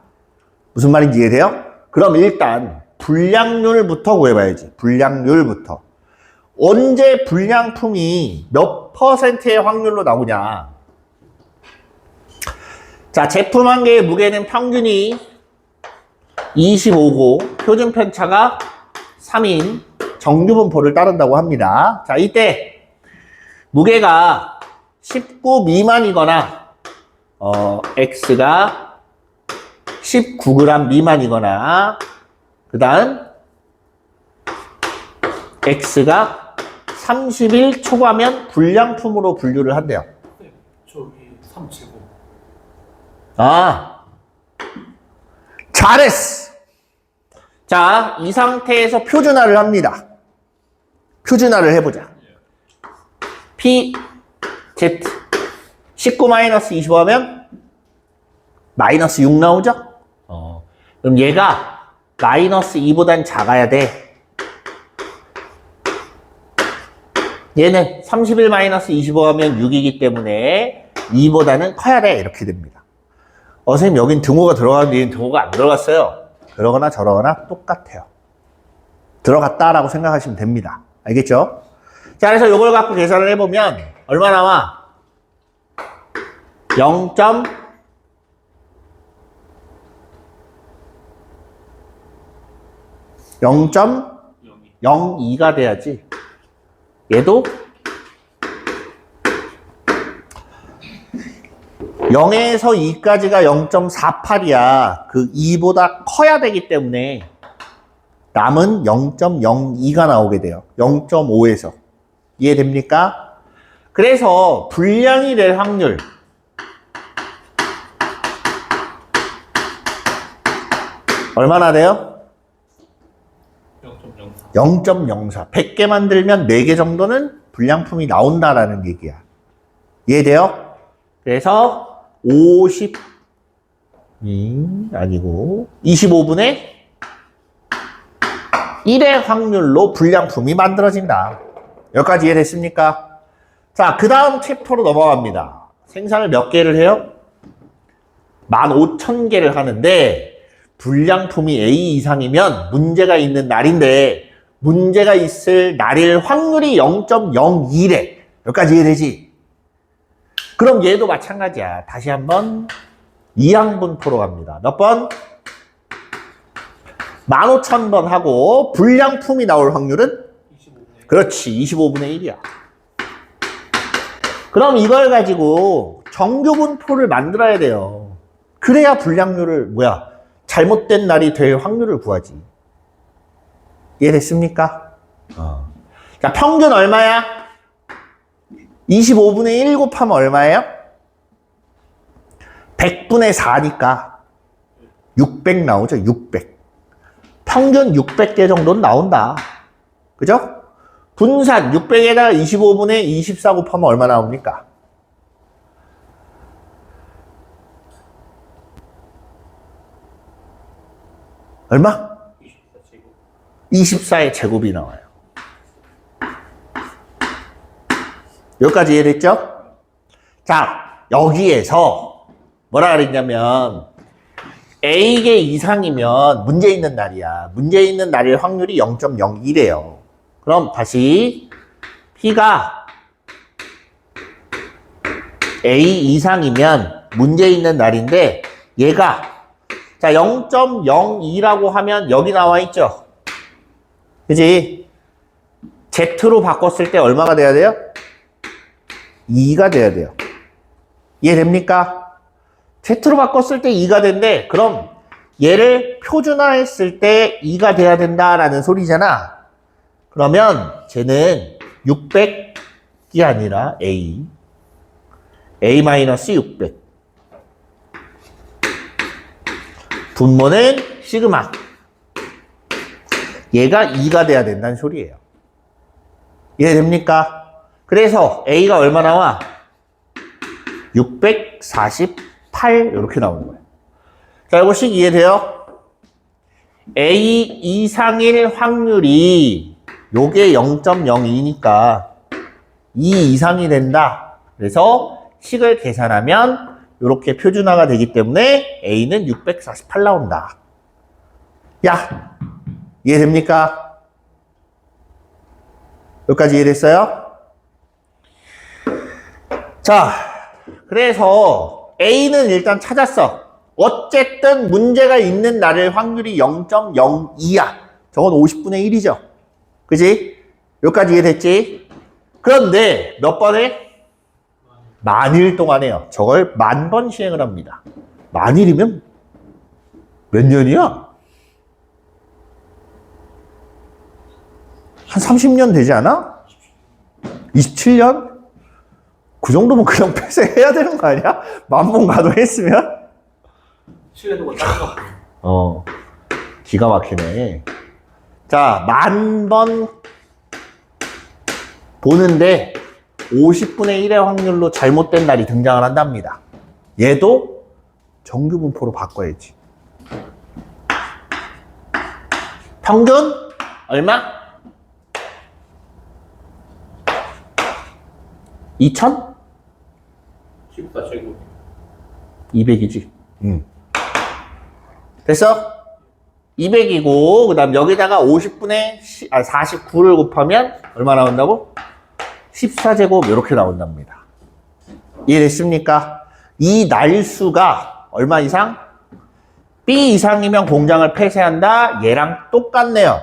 무슨 말인지 이해돼요? 그럼 일단 불량률부터 구해봐야지. 불량률부터. 언제 불량품이 몇 %의 확률로 나오냐. 자, 제품 한 개의 무게는 평균이 25고 표준 편차가 3인 정규분포를 따른다고 합니다. 자, 이때 무게가 19 미만이거나 X가 19g 미만이거나 그 다음 X가 30일 초과면 불량품으로 분류를 한대요. 네, 저기 379. 아, 잘했어. 자, 이 상태에서 표준화를 합니다. 표준화를 해보자. P, Z 19-25 하면 마이너스 6 나오죠? 그럼 얘가 마이너스 2보단 작아야 돼. 얘는 31-25 하면 6이기 때문에 2보다는 커야 돼. 이렇게 됩니다. 선생님 여긴 등호가 들어가는데 얘는 등호가 안 들어갔어요. 그러거나 저러거나 똑같아요. 들어갔다라고 생각하시면 됩니다. 알겠죠? 자, 그래서 이걸 갖고 계산을 해보면 얼마 나와? 0.02가 돼야지. 얘도 0에서 2까지가 0.48이야. 그 2보다 커야 되기 때문에 남은 0.02가 나오게 돼요. 0.5에서. 이해됩니까? 그래서 불량이 될 확률. 얼마나 돼요? 0.04. 100개 만들면 4개 정도는 불량품이 나온다라는 얘기야. 이해돼요? 그래서 50이 아니고 25분의 1의 확률로 불량품이 만들어진다. 여기까지 이해됐습니까? 자, 그 다음 챕터로 넘어갑니다. 생산을 몇 개를 해요? 15,000개를 하는데 불량품이 A 이상이면 문제가 있는 날인데 문제가 있을 날일 확률이 0.02래. 여기까지 이해되지? 그럼 얘도 마찬가지야. 다시 한번 이항분포로 갑니다. 몇 번? 15,000번 하고 불량품이 나올 확률은? 25분의 그렇지. 25분의 1이야. 그럼 이걸 가지고 정규분포를 만들어야 돼요. 그래야 불량률을 잘못된 날이 될 확률을 구하지. 이해됐습니까? 자, 평균 얼마야? 25분의 1 곱하면 얼마예요? 100분의 4니까 600 나오죠. 600. 평균 600개 정도는 나온다. 그죠? 분산 600에다가 25분의 24 곱하면 얼마 나옵니까? 얼마? 24의 제곱이 나와요. 여기까지 이해됐죠? 자, 여기에서 뭐라 그랬냐면 A개 이상이면 문제 있는 날이야. 문제 있는 날일 확률이 0.01이에요. 그럼 다시 P가 A 이상이면 문제 있는 날인데 얘가 자 0.02라고 하면 여기 나와 있죠. 그지? Z로 바꿨을 때 얼마가 돼야 돼요? 2가 돼야 돼요. 이해됩니까? Z로 바꿨을 때 2가 된대. 그럼 얘를 표준화했을 때 2가 돼야 된다라는 소리잖아. 그러면 쟤는 600이 아니라 A-600. 분모는 시그마. 얘가 2가 돼야 된다는 소리예요. 이해됩니까? 그래서 A가 얼마 나와? 648 이렇게 나오는 거예요. 자, 이것이 이해돼요? A 이상일 확률이 요게 0.02니까 2 이상이 된다. 그래서 식을 계산하면 이렇게 표준화가 되기 때문에 A는 648 나온다. 야, 이해됩니까? 여기까지 이해됐어요? 자, 그래서 A는 일단 찾았어. 어쨌든 문제가 있는 날의 확률이 0.02야. 저건 50분의 1이죠. 그지? 여기까지 이해됐지? 그런데 몇 번에? 만일 동안에요. 저걸 10,000번 시행을 합니다. 만일이면 몇 년이야? 한 30년 되지 않아? 27년? 그 정도면 그냥 폐쇄해야 되는 거 아니야? 10,000번 가동했으면? 7년 동안 짜증나. 기가 막히네. 자, 10,000번 보는데 50분의 1의 확률로 잘못된 날이 등장을 한답니다. 얘도 정규 분포로 바꿔야지. 평균 얼마? 2,000? 14 제곱. 200이지. 됐어? 200이고, 그 다음 여기다가 49를 곱하면 얼마 나온다고? 14제곱 이렇게 나온답니다. 이해됐습니까? 이 날수가 얼마 이상? B 이상이면 공장을 폐쇄한다. 얘랑 똑같네요.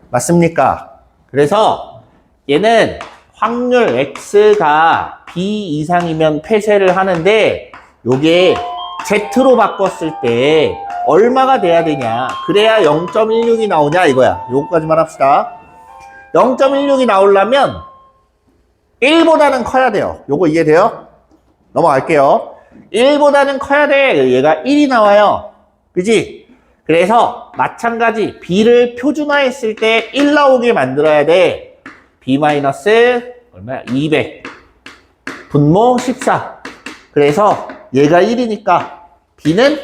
맞습니까? 그래서 얘는 확률 X가 B 이상이면 폐쇄를 하는데 요게 Z로 바꿨을 때 얼마가 돼야 되냐. 그래야 0.16이 나오냐 이거야. 요거까지만 합시다. 0.16이 나오려면 1보다는 커야 돼요. 요거 이해돼요? 넘어갈게요. 1보다는 커야 돼. 얘가 1이 나와요. 그지? 그래서 마찬가지 B를 표준화했을 때 1 나오게 만들어야 돼. B 마이너스 얼마야? 200 분모 14. 그래서 얘가 1이니까 B는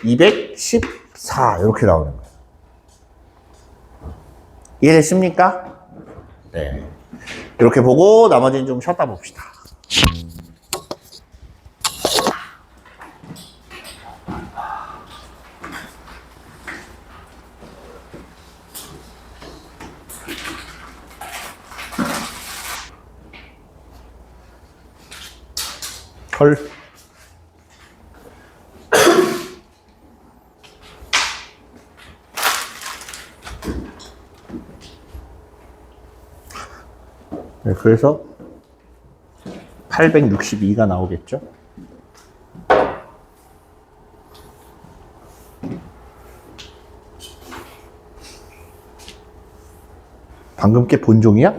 214 이렇게 나오는 거예요. 이해됐습니까? 네. 이렇게 보고 나머지는 좀 쉬었다 봅시다. 헐. 네, 그래서 862가 나오겠죠? 방금 게 본종이야?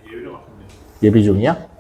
예비령 같은데. 예비종이야?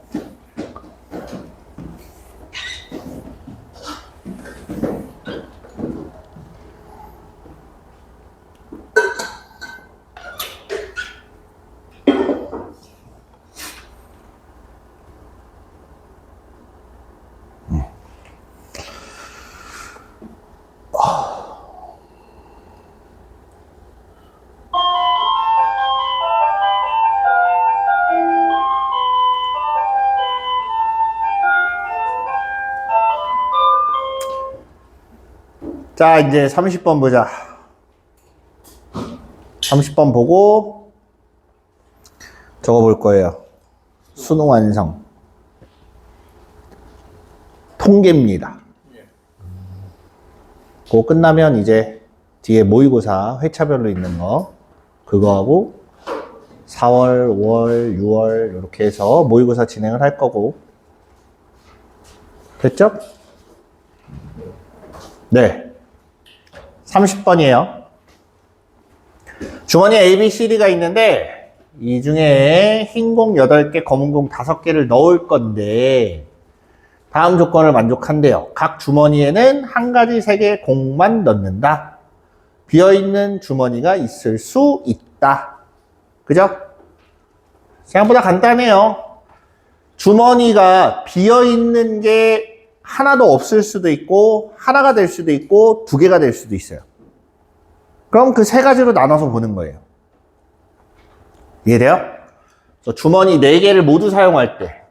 자, 이제 30번 보자. 30번 보고 적어볼 거예요. 수능 완성. 통계입니다. 그거 끝나면 이제 뒤에 모의고사 회차별로 있는 거 그거하고 4월, 5월, 6월 이렇게 해서 모의고사 진행을 할 거고 됐죠? 네. 30번이에요. 주머니에 A, B, C, D가 있는데 이 중에 흰 공 8개, 검은 공 5개를 넣을 건데 다음 조건을 만족한대요. 각 주머니에는 한 가지 3개의 공만 넣는다. 비어있는 주머니가 있을 수 있다. 그죠? 생각보다 간단해요. 주머니가 비어있는 게 하나도 없을 수도 있고 하나가 될 수도 있고 2개가 될 수도 있어요. 그럼 그 3가지로 나눠서 보는 거예요. 이해돼요? 그래서 주머니 4개를 모두 사용할 때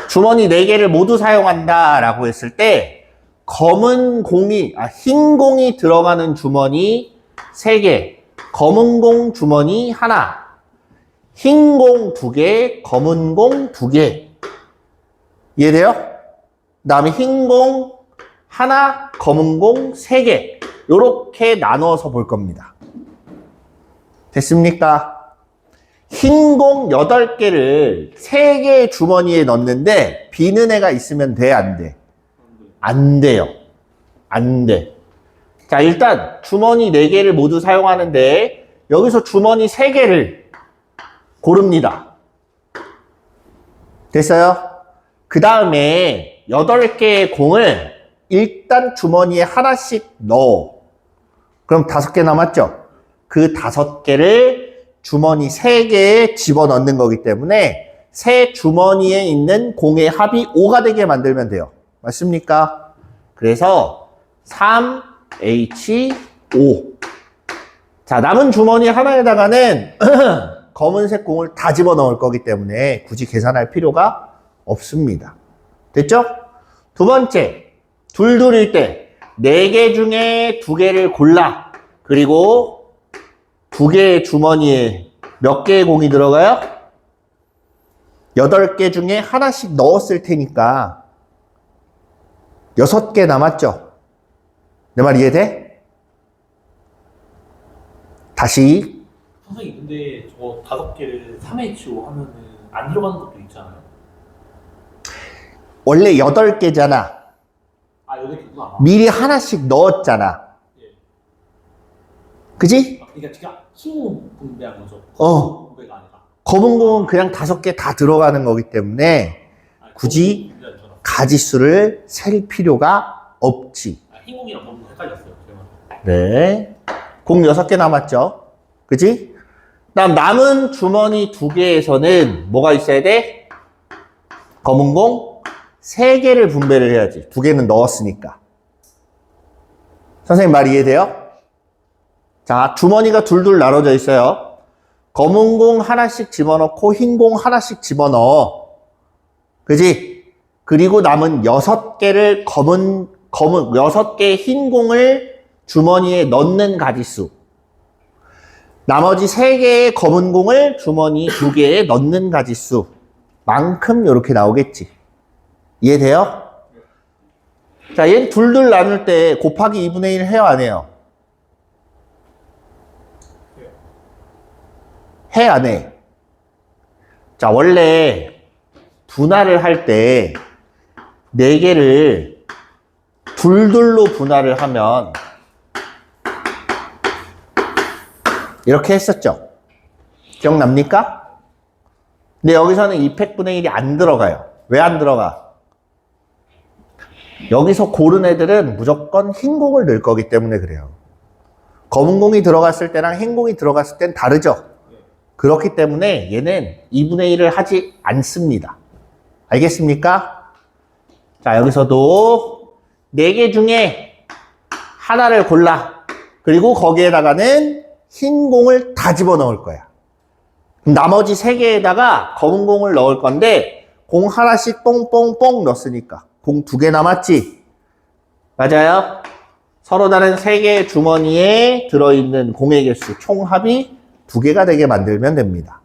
주머니 4개를 모두 사용한다 라고 했을 때 흰 공이 들어가는 주머니 3개, 검은 공 주머니 하나, 흰 공 2개, 검은 공 2개. 이해돼요? 그 다음에 흰 공 하나, 검은 공 3개. 요렇게 나눠서 볼 겁니다. 됐습니까? 흰 공 8개를 3개의 주머니에 넣는데 비는 애가 있으면 돼, 안 돼? 안 돼요. 안 돼. 자, 일단 주머니 4개를 모두 사용하는데 여기서 주머니 3개를 고릅니다. 됐어요? 그 다음에 8개의 공을 일단 주머니에 하나씩 넣어. 그럼 5개 남았죠? 그 5개를 주머니 3개에 집어넣는 거기 때문에 세 주머니에 있는 공의 합이 5가 되게 만들면 돼요. 맞습니까? 그래서 3H5. 자, 남은 주머니 하나에다가는 검은색 공을 다 집어넣을 거기 때문에 굳이 계산할 필요가 없습니다. 됐죠? 두 번째, 둘둘일 때 4개 중에 2개를 골라. 그리고 2개의 주머니에 몇 개의 공이 들어가요? 8개 중에 하나씩 넣었을 테니까 6개 남았죠? 내 말 이해돼? 다시. 선생님, 근데 저거 5개를 3H5 하면은 안 들어가는 것도 있잖아요. 원래 8개잖아. 아, 8개구나. 미리 하나씩 넣었잖아. 예. 그지? 그러니까 제가 흰공 분배한 거죠. 분배가 아니라. 검은 공은 그냥 5개 다 들어가는 거기 때문에 굳이 가지수를 셀 필요가 없지. 흰공이랑 검은 공 헷갈렸어요. 제가. 네. 공 6개 남았죠? 그지? 그다음 남은 주머니 2개에서는 뭐가 있어야 돼? 검은 공 3개를 분배를 해야지. 2개는 넣었으니까. 선생님 말 이해돼요? 자, 주머니가 둘둘 나눠져 있어요. 검은 공 하나씩 집어넣고 흰 공 하나씩 집어넣어. 그지? 그리고 남은 6개를 6개의 흰 공을 주머니에 넣는 가지수. 나머지 3개의 검은 공을 주머니 2개에 넣는 가지수. 만큼 이렇게 나오겠지. 이해돼요? 자, 얘는 둘둘 나눌 때 곱하기 2분의 1 해요, 안 해요? 해, 안 해? 자, 원래 분할을 할 때 4개를 둘둘로 분할을 하면 이렇게 했었죠? 기억납니까? 근데 여기서는 2팩분의 1이 안 들어가요. 왜 안 들어가? 여기서 고른 애들은 무조건 흰 공을 넣을 거기 때문에 그래요. 검은 공이 들어갔을 때랑 흰 공이 들어갔을 땐 다르죠? 그렇기 때문에 얘는 2분의 1을 하지 않습니다. 알겠습니까? 자, 여기서도 4개 중에 하나를 골라. 그리고 거기에다가는 흰 공을 다 집어넣을 거야. 그럼 나머지 3개에다가 검은 공을 넣을 건데 공 하나씩 뽕뽕뽕 넣었으니까 공 2개 남았지? 맞아요? 서로 다른 3개의 주머니에 들어있는 공의 개수 총합이 2개가 되게 만들면 됩니다.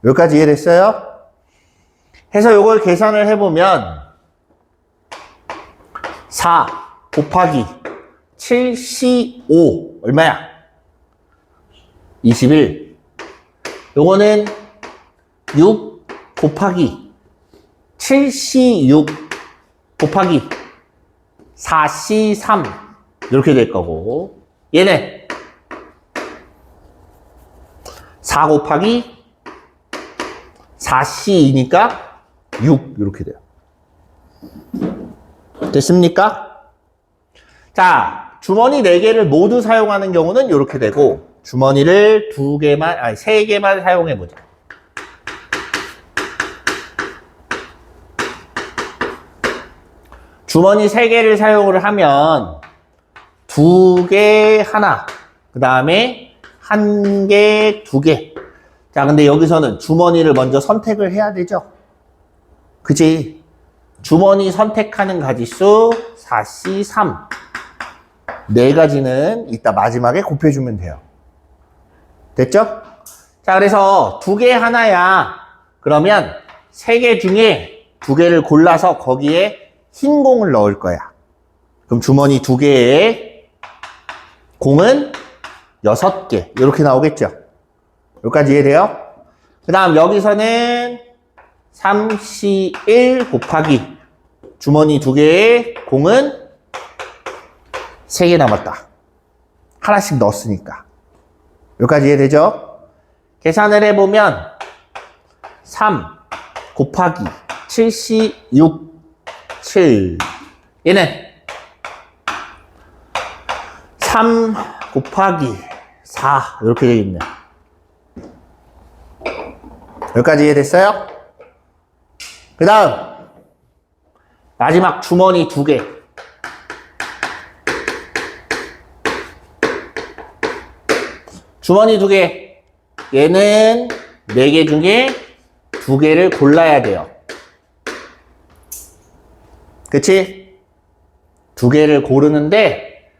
여기까지 이해됐어요? 해서 이걸 계산을 해보면 4 곱하기 7C5 얼마야? 21. 요거는 6 곱하기 7C6 곱하기 4C3 이렇게 될 거고, 얘는 4 곱하기 4C2니까 6 이렇게 돼요. 됐습니까? 자, 주머니 4개를 모두 사용하는 경우는 이렇게 되고, 주머니를 3개만 사용해 보자. 주머니 3개를 사용을 하면 2개 하나, 그 다음에 1개 2개. 자, 근데 여기서는 주머니를 먼저 선택을 해야 되죠. 그치? 주머니 선택하는 가지수 4C3. 4가지는 이따 마지막에 곱해주면 돼요. 됐죠? 자, 그래서 2개 하나야. 그러면 3개 중에 2개를 골라서 거기에 흰 공을 넣을 거야. 그럼 주머니 2개에 공은 6개. 이렇게 나오겠죠? 여기까지 이해돼요? 그 다음 여기서는 3C1 곱하기 주머니 2개에 공은 3개 남았다. 하나씩 넣었으니까. 여기까지 이해되죠? 계산을 해보면 3 곱하기 7C6 7. 얘는 3 곱하기 4 이렇게 되겠네. 여기까지 이해됐어요? 그 다음 마지막 주머니 2개. 주머니 2개. 얘는 4개 중에 2개를 골라야 돼요. 그치? 2개를 고르는데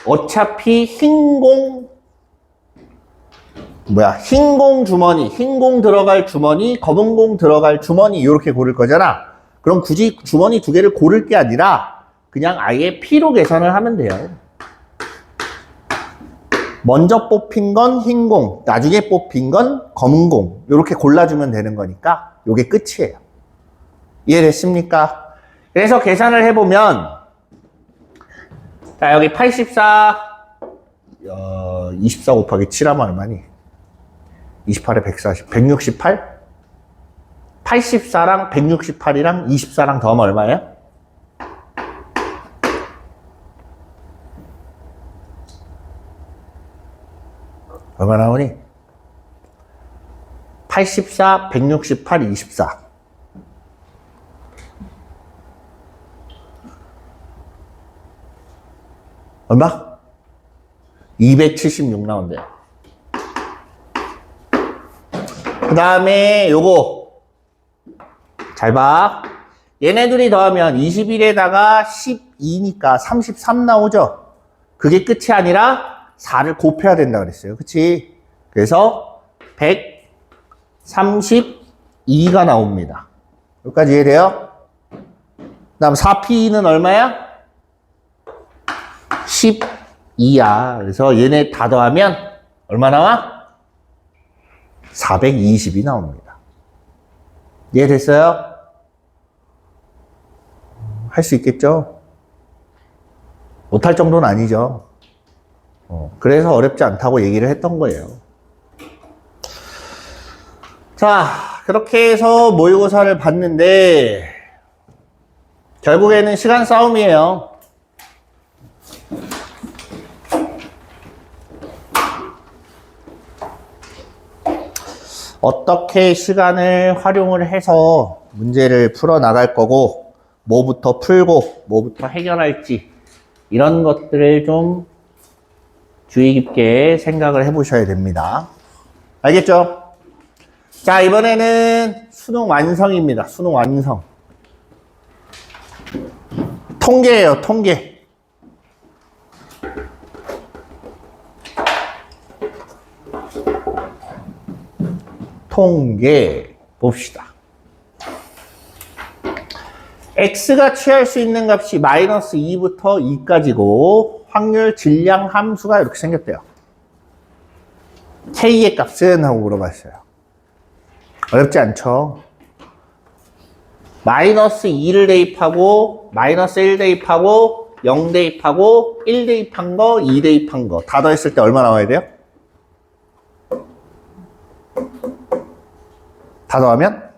어차피 흰공 주머니, 흰공 들어갈 주머니, 검은공 들어갈 주머니 이렇게 고를 거잖아. 그럼 굳이 주머니 2개를 고를 게 아니라 그냥 아예 P로 계산을 하면 돼요. 먼저 뽑힌 건 흰공, 나중에 뽑힌 건 검은공 이렇게 골라주면 되는 거니까 이게 끝이에요. 이해됐습니까? 그래서 계산을 해보면 자, 여기 84 24 곱하기 7하면 얼마니? 28에 140 168? 84랑 168이랑 24랑 더하면 얼마예요? 얼마 나오니? 84, 168, 24. 얼마? 276 나온대요. 그 다음에 요거 잘 봐. 얘네들이 더하면 21에다가 12니까 33 나오죠? 그게 끝이 아니라 4를 곱해야 된다 그랬어요. 그치? 그래서 132가 나옵니다. 여기까지 이해돼요? 그 다음 4P는 얼마야? 12야. 그래서 얘네 다 더하면 얼마 나와? 420이 나옵니다. 이해됐어요? 할 수 있겠죠? 못할 정도는 아니죠. 그래서 어렵지 않다고 얘기를 했던 거예요. 자, 그렇게 해서 모의고사를 봤는데 결국에는 시간 싸움이에요. 어떻게 시간을 활용을 해서 문제를 풀어 나갈 거고 뭐부터 풀고 뭐부터 해결할지 이런 것들을 좀 주의 깊게 생각을 해보셔야 됩니다. 알겠죠? 자, 이번에는 수능 완성입니다. 수능 완성. 통계예요, 통계. 통계 봅시다. x가 취할 수 있는 값이 마이너스 2부터 2까지고 확률 질량 함수가 이렇게 생겼대요. k의 값은? 하고 물어봤어요. 어렵지 않죠? 마이너스 2를 대입하고 마이너스 1 대입하고 0 대입하고 1 대입한 거 2 대입한 거 다 더했을 때 얼마 나와야 돼요? 다 더하면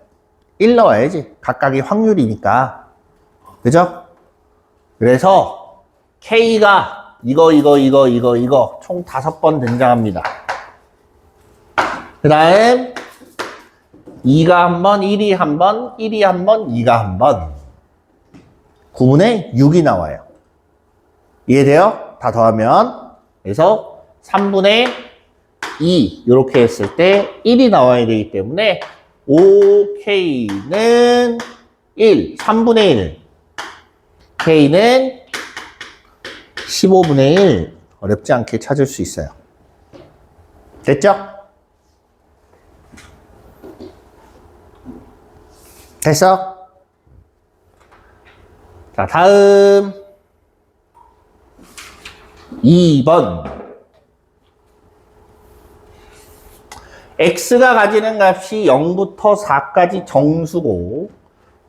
1 나와야지. 각각이 확률이니까. 그죠? 그래서 K가 이거 총 5번 등장합니다. 그 다음 2가 한 번, 1이 한 번, 1이 한 번, 2가 한 번. 9분의 6이 나와요. 이해돼요? 다 더하면. 그래서 3분의 2 이렇게 했을 때 1이 나와야 되기 때문에 5K는 1, 3분의 1. K는 15분의 1. 어렵지 않게 찾을 수 있어요. 됐죠? 됐어? 자, 다음 2번. x가 가지는 값이 0부터 4까지 정수고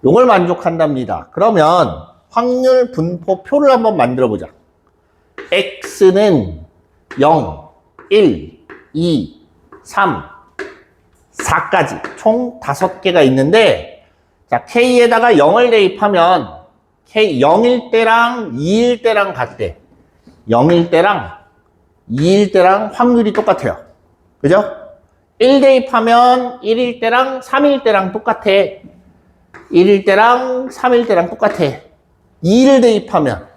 요걸 만족한답니다. 그러면 확률 분포표를 한번 만들어 보자. x는 0, 1, 2, 3, 4까지 총 5개가 있는데 자, k에다가 0을 대입하면 k 0일 때랑 2일 때랑 같대. 0일 때랑 2일 때랑 확률이 똑같아요. 그죠? 1 대입하면 1일 때랑 3일 때랑 똑같아. 1일 때랑 3일 때랑 똑같아. 2를 대입하면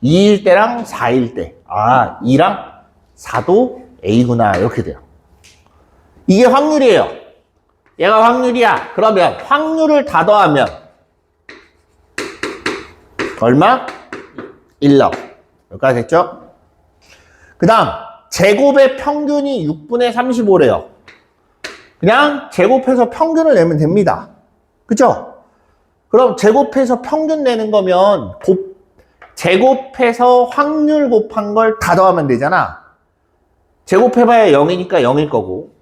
2일 때랑 4일 때. 아, 2랑 4도 A구나. 이렇게 돼요. 이게 확률이에요. 얘가 확률이야. 그러면 확률을 다 더하면 얼마? 1 나와. 여기까지 됐죠? 그 다음 제곱의 평균이 6분의 35래요. 그냥 제곱해서 평균을 내면 됩니다. 그죠? 그럼 제곱해서 평균 내는 거면 제곱해서 확률 곱한 걸 다 더하면 되잖아. 제곱해봐야 0이니까 0일 거고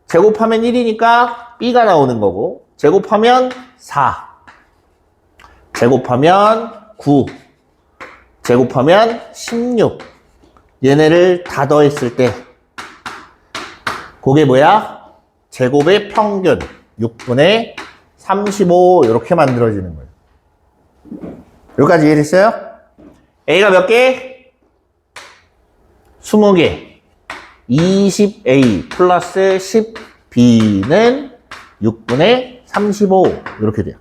제곱하면 1이니까 B가 나오는 거고 제곱하면 4 제곱하면 9 제곱하면 16 얘네를 다 더했을 때 그게 뭐야? 제곱의 평균 6분의 35 이렇게 만들어지는 거예요. 여기까지 이해됐어요? A가 몇 개? 20개 20A 플러스 10B는 6분의 35 이렇게 돼요.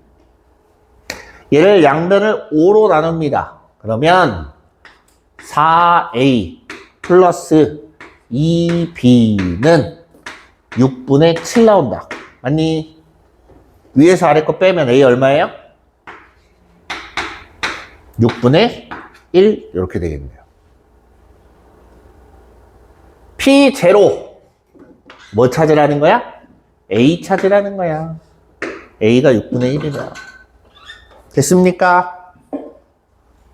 얘를 양변을 5로 나눕니다. 그러면 4A 플러스 2B는 6분의 7 나온다. 맞니? 위에서 아래 거 빼면 A 얼마예요? 6분의 1 이렇게 되겠네요. P0 뭐 찾으라는 거야? A 찾으라는 거야. A가 6분의 1이다. 됐습니까?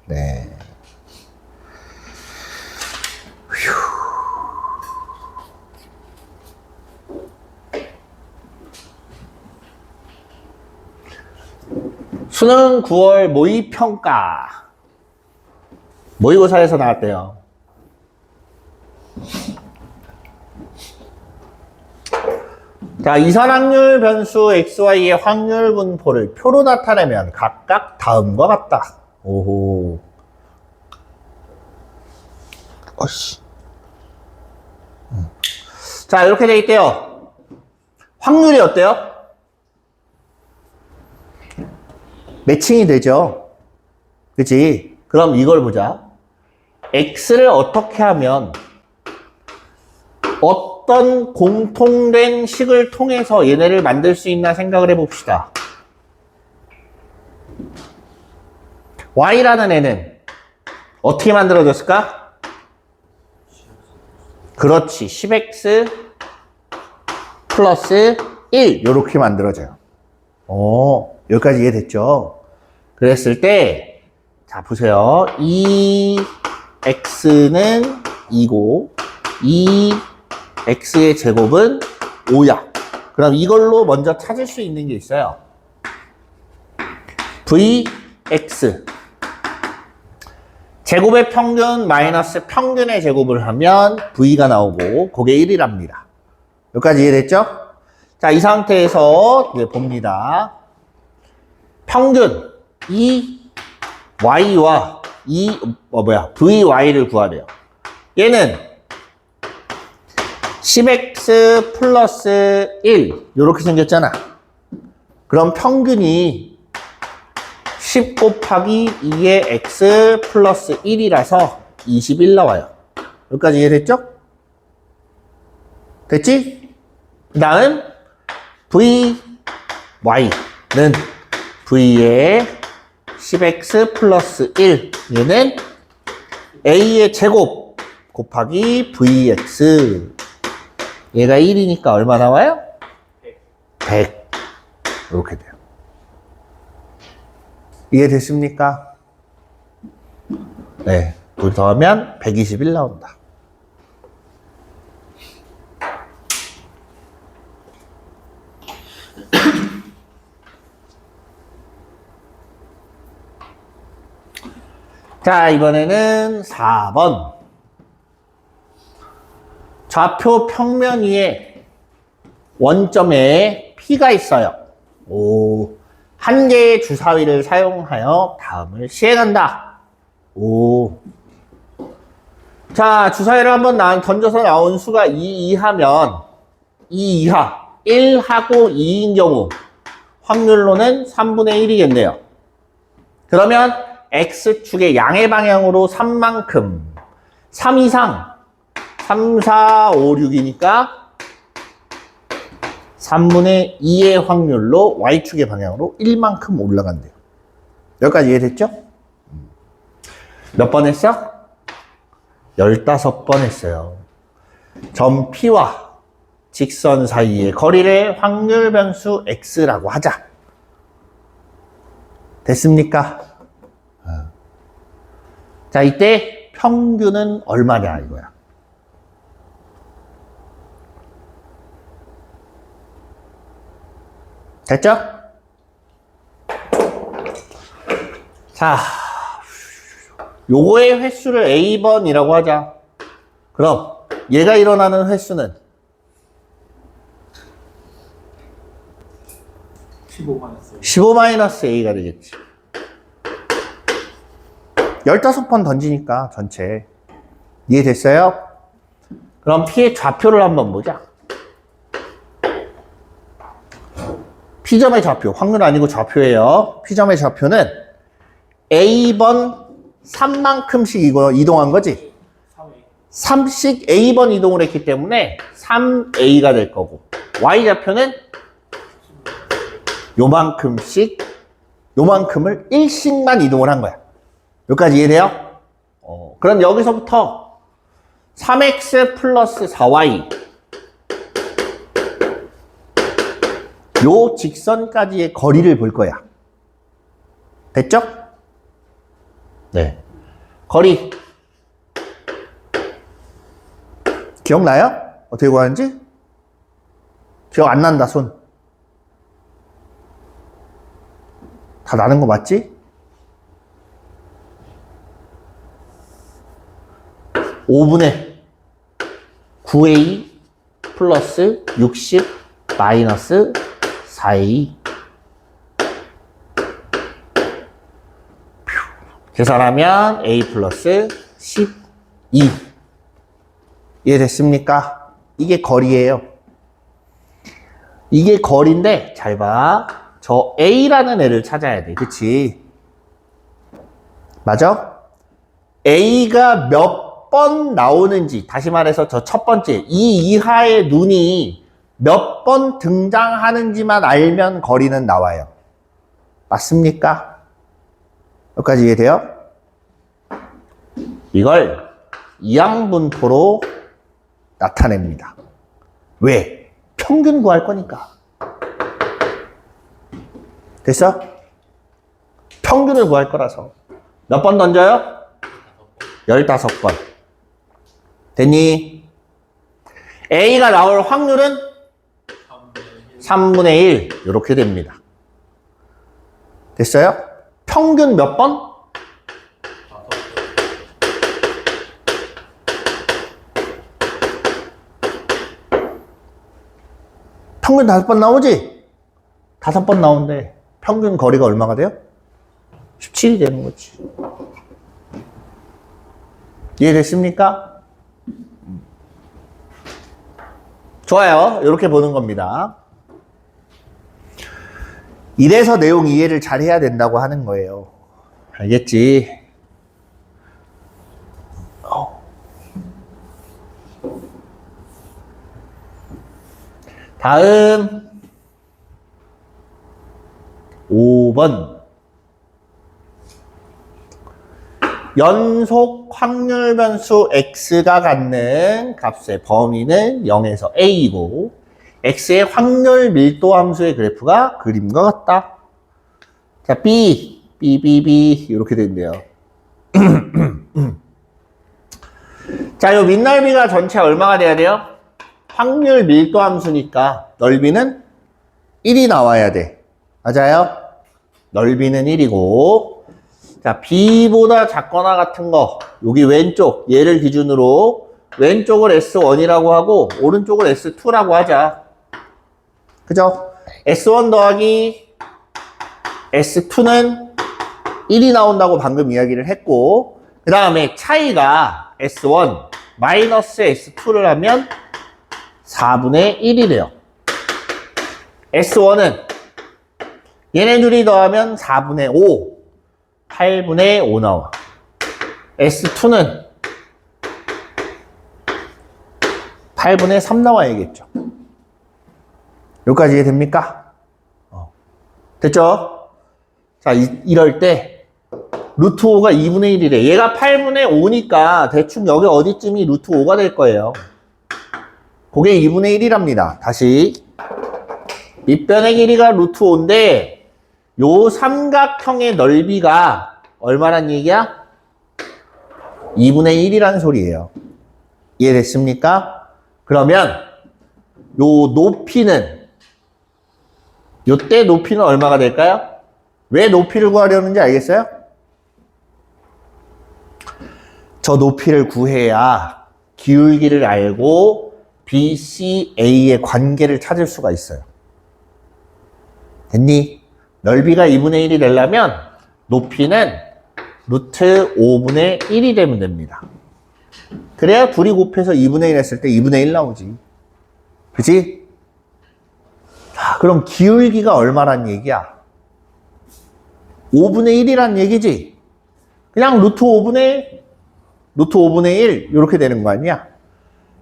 네. 수능 9월 모의평가 모의고사에서 나왔대요. 자, 이산확률 변수 xy의 확률 분포를 표로 나타내면 각각 다음과 같다. 오호. 어씨. 자, 이렇게 돼 있대요. 확률이 어때요? 매칭이 되죠. 그치? 그럼 이걸 보자. x를 어떻게 하면 어떤 공통된 식을 통해서 얘네를 만들 수 있나 생각을 해봅시다. y라는 애는 어떻게 만들어졌을까? 그렇지. 10x 플러스 1 이렇게 만들어져요. 여기까지 이해됐죠? 그랬을 때, 자 보세요. 이 x는 2고 이 x의 제곱은 5야. 그럼 이걸로 먼저 찾을 수 있는 게 있어요. vx 제곱의 평균 마이너스 평균의 제곱을 하면 v가 나오고 그게 1이랍니다. 여기까지 이해됐죠? 자, 이 상태에서 이제 봅니다. 평균 이 y와 vy를 구하래요. 얘는 10x 플러스 1 이렇게 생겼잖아. 그럼 평균이 10 곱하기 2의 x 플러스 1이라서 21 나와요. 여기까지 이해됐죠? 됐지? 그 다음 vy는 v의 10x 플러스 1 얘는 a의 제곱 곱하기 vx 얘가 1이니까 얼마 나와요? 100 이렇게 돼요. 이해됐습니까? 네, 둘 더하면 121 나온다. 자, 이번에는 4번. 좌표 평면 위에 원점에 P가 있어요. 한 개의 주사위를 사용하여 다음을 시행한다. 자, 주사위를 한번 던져서 나온 수가 2 이하면 2 이하 1하고 2인 경우 확률로는 3분의 1이겠네요. 그러면 X축의 양의 방향으로 3만큼 3 이상 3, 4, 5, 6이니까 3분의 2의 확률로 Y축의 방향으로 1만큼 올라간대요. 여기까지 이해됐죠? 몇 번 했어? 15번 했어요. 점 P와 직선 사이의 거리를 확률 변수 X라고 하자. 됐습니까? 자, 이때 평균은 얼마냐 이거야. 됐죠? 자, 요거의 횟수를 A번이라고 하자. 그럼 얘가 일어나는 횟수는 15-A가 되겠지. 15번 던지니까 전체. 이해됐어요? 그럼 P의 좌표를 한번 보자. P점의 좌표, 확률 아니고 좌표예요. P점의 좌표는 A번 3만큼씩 이동한 거지? 3씩 A번 이동을 했기 때문에 3A가 될 거고, Y좌표는 요만큼을 1씩만 이동을 한 거야. 여기까지 이해돼요? 그럼 여기서부터 3x 플러스 4y 요 직선까지의 거리를 볼 거야. 됐죠? 네. 거리 기억나요? 어떻게 구하는지? 기억 안 난다, 손. 다 나는 거 맞지? 5분의 9a 플러스 60 마이너스 4a. 계산하면 a 플러스 12. 이해됐습니까? 이게 거리예요. 이게 거리인데 잘 봐. 저 a라는 애를 찾아야 돼. 그치? 맞아? a가 몇 번 나오는지, 다시 말해서 저 첫 번째, 이 이하의 눈이 몇 번 등장하는지만 알면 거리는 나와요. 맞습니까? 여기까지 이해돼요? 이걸 이항분포로 나타냅니다. 왜? 평균 구할 거니까. 됐어? 평균을 구할 거라서. 몇 번 던져요? 15번. 됐니? A가 나올 확률은 3분의 1. 이렇게 됩니다. 됐어요? 평균 몇 번? 평균 5번 나오지? 5번 나오는데 평균 거리가 얼마가 돼요? 17이 되는 거지. 이해됐습니까? 좋아요. 이렇게 보는 겁니다. 이래서 내용 이해를 잘 해야 된다고 하는 거예요. 알겠지? 다음 5번. 연속 확률 변수 x가 갖는 값의 범위는 0에서 a이고 x의 확률 밀도 함수의 그래프가 그림과 같다. 자, b 이렇게 된대요. 자, 요 밑넓이가 전체 얼마가 돼야 돼요? 확률 밀도 함수니까 넓이는 1이 나와야 돼. 맞아요? 넓이는 1이고, 자, b보다 작거나 같은 거, 여기 왼쪽, 얘를 기준으로 왼쪽을 S1이라고 하고 오른쪽을 S2라고 하자. 그죠? S1 더하기 S2는 1이 나온다고 방금 이야기를 했고, 그 다음에 차이가 S1 마이너스 S2를 하면 4분의 1이래요. S1은 얘네 둘이 더하면 4분의 5, 8분의 5 나와. S2는 8분의 3 나와야겠죠. 여기까지 이해됩니까? 됐죠? 자, 이럴 때 루트 5가 2분의 1이래. 얘가 8분의 5니까 대충 여기 어디쯤이 루트 5가 될 거예요. 그게 2분의 1이랍니다. 다시 밑변의 길이가 루트 5인데 요 삼각형의 넓이가 얼마란 얘기야? 2분의 1이라는 소리예요. 이해됐습니까? 그러면 요 높이는, 요때 높이는 얼마가 될까요? 왜 높이를 구하려는지 알겠어요? 저 높이를 구해야 기울기를 알고 BCA의 관계를 찾을 수가 있어요. 됐니? 넓이가 2분의 1이 되려면 높이는 루트 5분의 1이 되면 됩니다. 그래야 둘이 곱해서 2분의 1 했을 때 2분의 1 나오지. 그치? 자, 그럼 기울기가 얼마란 얘기야? 5분의 1이란 얘기지? 그냥 루트 5분의 1 이렇게 되는 거 아니야?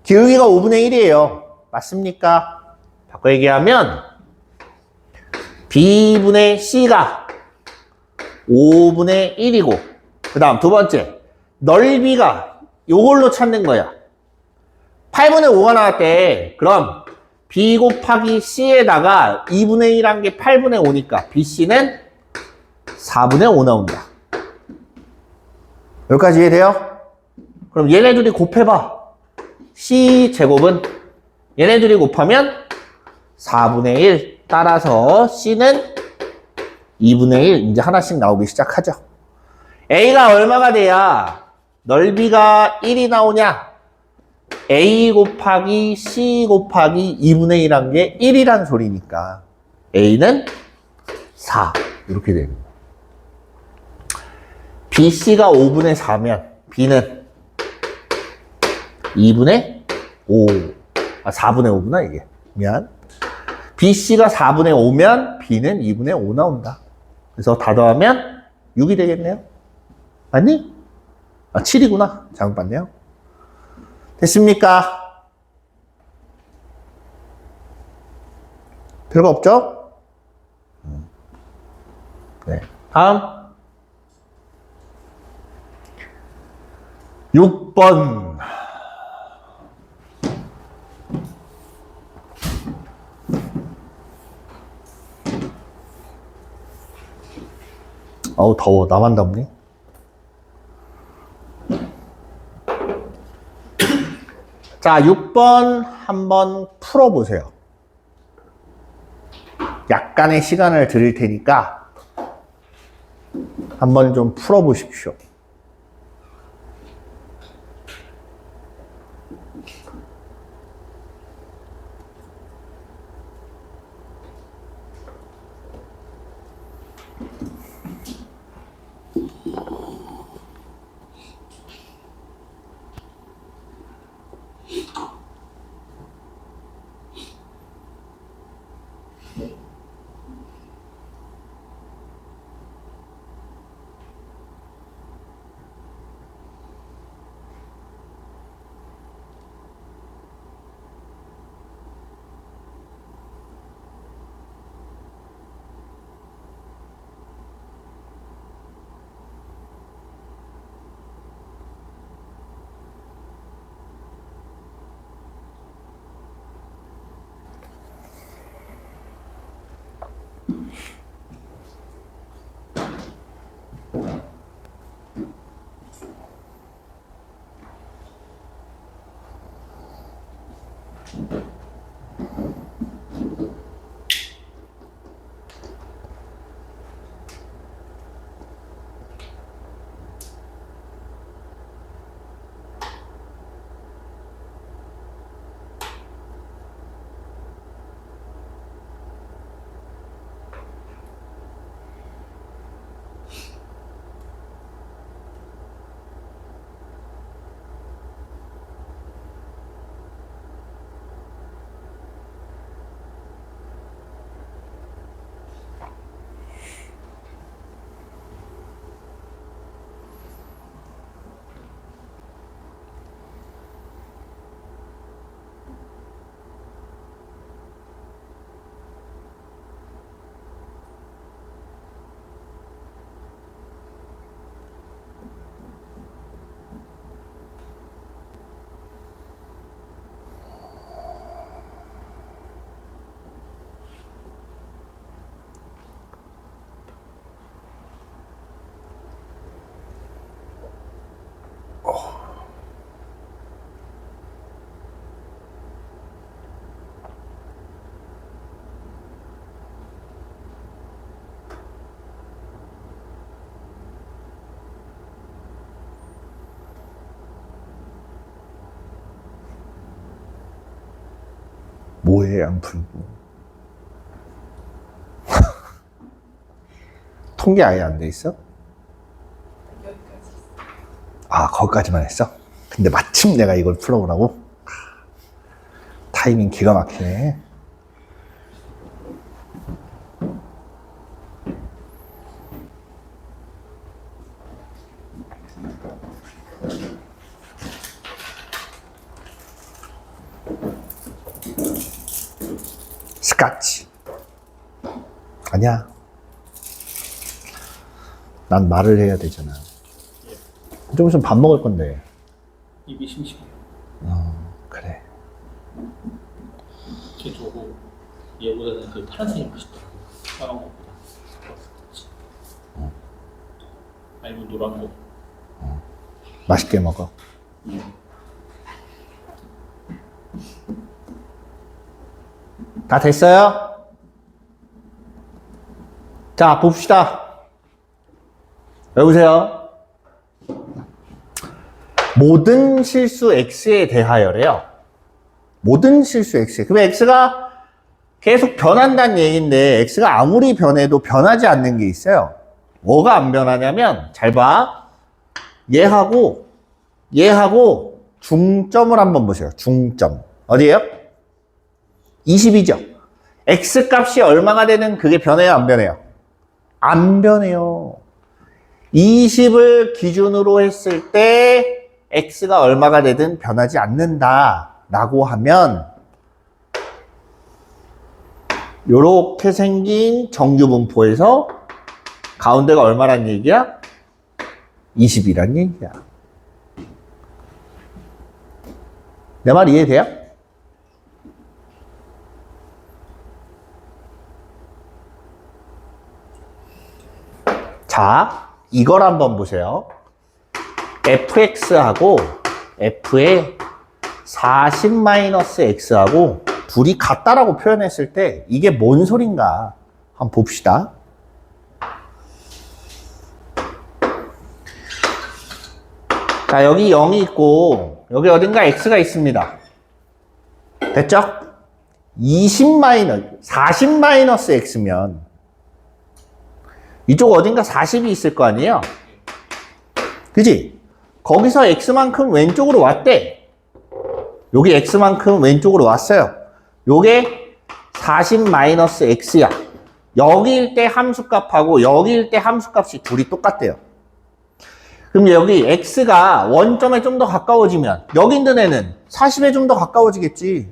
기울기가 5분의 1이에요. 맞습니까? 바꿔 얘기하면 B분의 C가 5분의 1이고, 그 다음 두 번째, 넓이가 요걸로 찾는 거야. 8분의 5가 나왔대. 그럼 B 곱하기 C에다가 2분의 1한 게 8분의 5니까 BC는 4분의 5 나온다. 여기까지 이해돼요? 그럼 얘네 둘이 곱해봐. C 제곱은 얘네 둘이 곱하면 4분의 1. 따라서 C는 2분의 1. 이제 하나씩 나오기 시작하죠. A가 얼마가 돼야 넓이가 1이 나오냐? A 곱하기 C 곱하기 2분의 1한 게 1이란 소리니까 A는 4. 이렇게 되는 거예요. BC가 5분의 4면 B는 2분의 5. 4분의 5구나, 이게. 미안. BC가 4분의 5면 B는 2분의 5 나온다. 그래서 다 더하면 6이 되겠네요. 맞니? 7이구나. 잘못 봤네요. 됐습니까? 별거 없죠? 네. 다음. 6번. 어우, 더워. 나만 덥니? 자, 6번 한번 풀어보세요. 약간의 시간을 드릴 테니까 한번 좀 풀어보십시오. 뭐해, 안 풀고. 통계 아예 안 돼 있어? 아, 거기까지만 했어? 근데 마침 내가 이걸 풀어보라고? 타이밍 기가 막히네. 스카치. 아니야. 난 말을 해야 되잖아. 좀 있으면 밥 먹을 건데. 입이 심심해. 그래. 걔 저거 얘보다는 그 파란색이 맛있더라고. 빨간 거보다. 아니면 노란 거. 맛있게 먹어. 다 됐어요? 자, 봅시다. 여보세요? 모든 실수 x에 대하여래요. 모든 실수 x에. 그럼 x가 계속 변한다는 얘기인데 x가 아무리 변해도 변하지 않는 게 있어요. 뭐가 안 변하냐면 잘 봐. 얘하고 중점을 한번 보세요. 중점. 어디예요? 20이죠. x 값이 얼마가 되는 그게 변해요, 안 변해요? 안 변해요. 20을 기준으로 했을 때 x가 얼마가 되든 변하지 않는다라고 하면 요렇게 생긴 정규분포에서 가운데가 얼마란 얘기야? 20이란 얘기야. 내 말 이해돼요? 자, 이걸 한번 보세요. fx하고 f의 40-x하고 둘이 같다라고 표현했을 때 이게 뭔 소린가 한번 봅시다. 자, 여기 0이 있고 여기 어딘가 x가 있습니다. 됐죠? 40-x면 이쪽 어딘가 40이 있을 거 아니에요? 그지? 거기서 x만큼 왼쪽으로 왔대. 여기 x만큼 왼쪽으로 왔어요. 요게 40-x야. 여기일 때 함수값하고 여기일 때 함수값이 둘이 똑같대요. 그럼 여기 x가 원점에 좀 더 가까워지면 여기 있는 애는 40에 좀 더 가까워지겠지.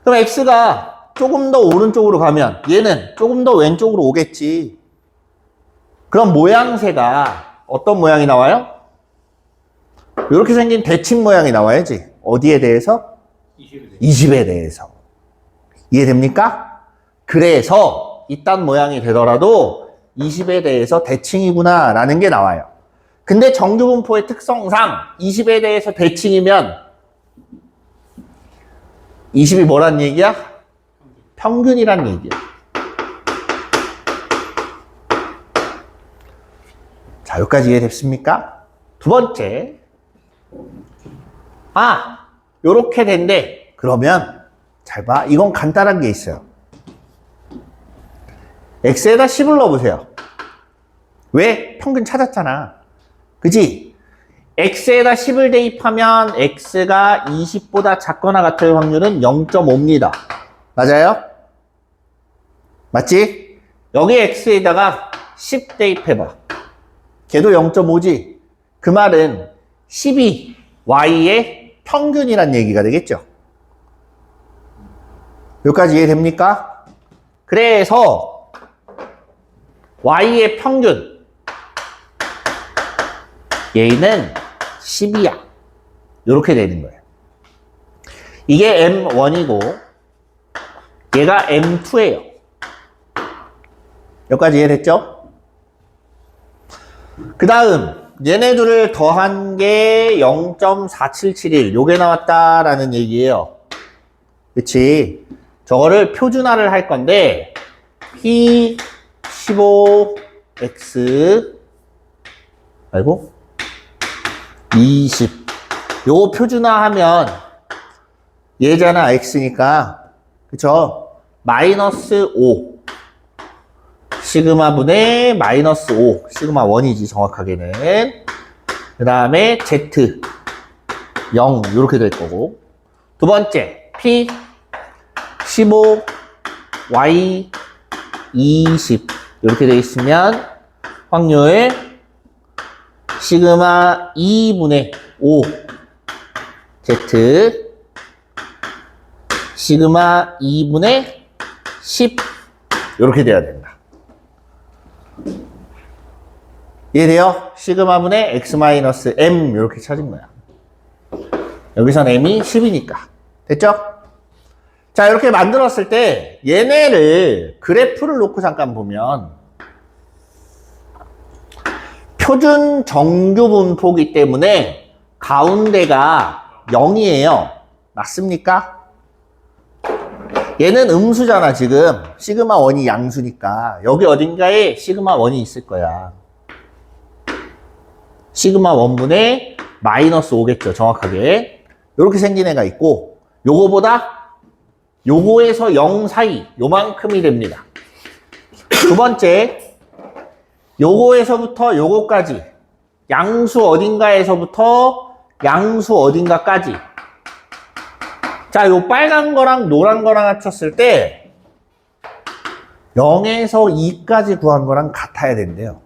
그럼 x가 조금 더 오른쪽으로 가면 얘는 조금 더 왼쪽으로 오겠지. 그럼 모양새가 어떤 모양이 나와요? 이렇게 생긴 대칭 모양이 나와야지. 어디에 대해서? 20에 대해서. 이해됩니까? 그래서 이딴 모양이 되더라도 20에 대해서 대칭이구나 라는 게 나와요. 근데 정규분포의 특성상 20에 대해서 대칭이면 20이 뭐란 얘기야? 평균이란 얘기야. 자, 여기까지 이해됐습니까? 두 번째. 요렇게 된대. 그러면 잘 봐. 이건 간단한 게 있어요. x에다 10을 넣어보세요. 왜? 평균 찾았잖아. 그지? x에다 10을 대입하면 x가 20보다 작거나 같을 확률은 0.5입니다. 맞아요? 맞지? 여기 x에다가 10 대입해봐. 걔도 0.5지? 그 말은 10이 y의 평균이란 얘기가 되겠죠? 여기까지 이해됩니까? 그래서 y의 평균 얘는 10이야. 이렇게 되는 거예요. 이게 M1이고 얘가 M2예요. 여기까지 이해됐죠? 그 다음 얘네 둘을 더한 게 0.4771 요게 나왔다라는 얘기예요. 그치? 저거를 표준화를 할 건데 P15X 아이고 20 요거 표준화하면 얘잖아 x니까 그쵸? 마이너스 5 시그마 분의 마이너스 5 시그마 1이지 정확하게는. 그 다음에 z 0 이렇게 될 거고. 두 번째 p 15 y 20 이렇게 돼 있으면 확률 시그마 2분의 5 z 시그마 2분의 10 이렇게 돼야 된다. 이해돼요? 시그마분의 x-m 이렇게 찾은 거야. 여기선 m이 10이니까. 됐죠? 자, 이렇게 만들었을 때 얘네를 그래프를 놓고 잠깐 보면 표준 정규분포기 때문에 가운데가 0이에요. 맞습니까? 얘는 음수잖아 지금. 시그마 1이 양수니까 여기 어딘가에 시그마 1이 있을 거야. 시그마 1분의 마이너스 5겠죠 정확하게. 이렇게 생긴 애가 있고 요거보다 요거에서 0 사이 요만큼이 됩니다. 두 번째 요거에서부터 요거까지 양수 어딘가에서부터 양수 어딘가까지. 자, 요 빨간 거랑 노란 거랑 합쳤을 때 0에서 2까지 구한 거랑 같아야 된대요.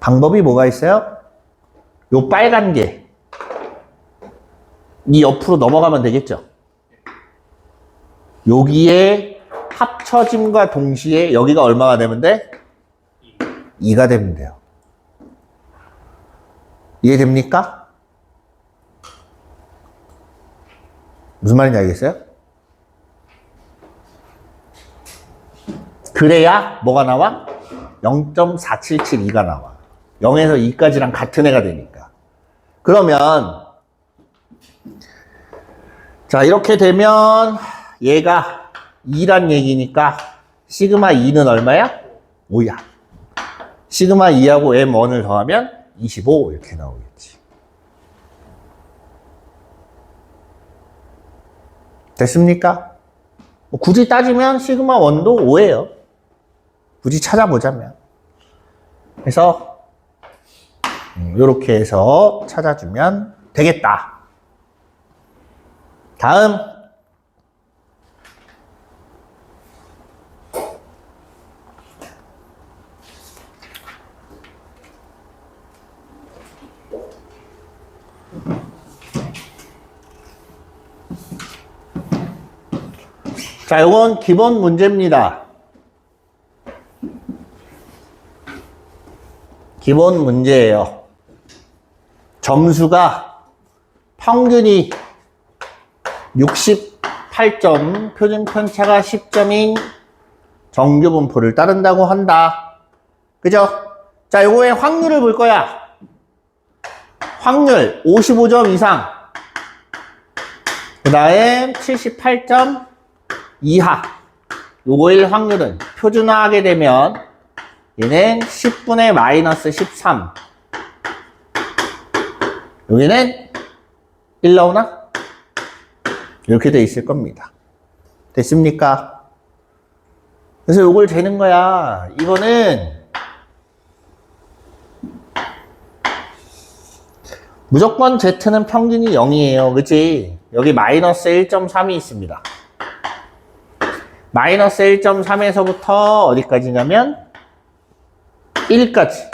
방법이 뭐가 있어요? 요 빨간 게 이 옆으로 넘어가면 되겠죠. 여기에 합쳐짐과 동시에 여기가 얼마가 되면 돼? 2가 되면 돼요. 이해됩니까? 무슨 말인지 알겠어요? 그래야 뭐가 나와? 0.4772가 나와. 0에서 2까지랑 같은 애가 되니까. 그러면 자, 이렇게 되면 얘가 2란 얘기니까 시그마 2는 얼마야? 5야. 시그마 2하고 M1을 더하면 25 이렇게 나오겠지. 됐습니까? 뭐 굳이 따지면 시그마 1도 5예요. 굳이 찾아보자면. 그래서 이렇게 해서 찾아주면 되겠다. 다음 자, 이건 기본 문제입니다. 기본 문제예요. 점수가 평균이 68점, 표준 편차가 10점인 정규 분포를 따른다고 한다. 그죠? 자, 요거의 확률을 볼 거야. 확률 55점 이상. 그 다음 78점 이하. 요거의 확률은 표준화하게 되면 얘는 10분의 마이너스 13. 여기는 1 나오나? 이렇게 돼 있을 겁니다. 됐습니까? 그래서 요걸 재는 거야. 이거는 무조건 Z는 평균이 0이에요. 그치? 여기 마이너스 1.3이 있습니다. 마이너스 1.3에서부터 어디까지냐면 1까지.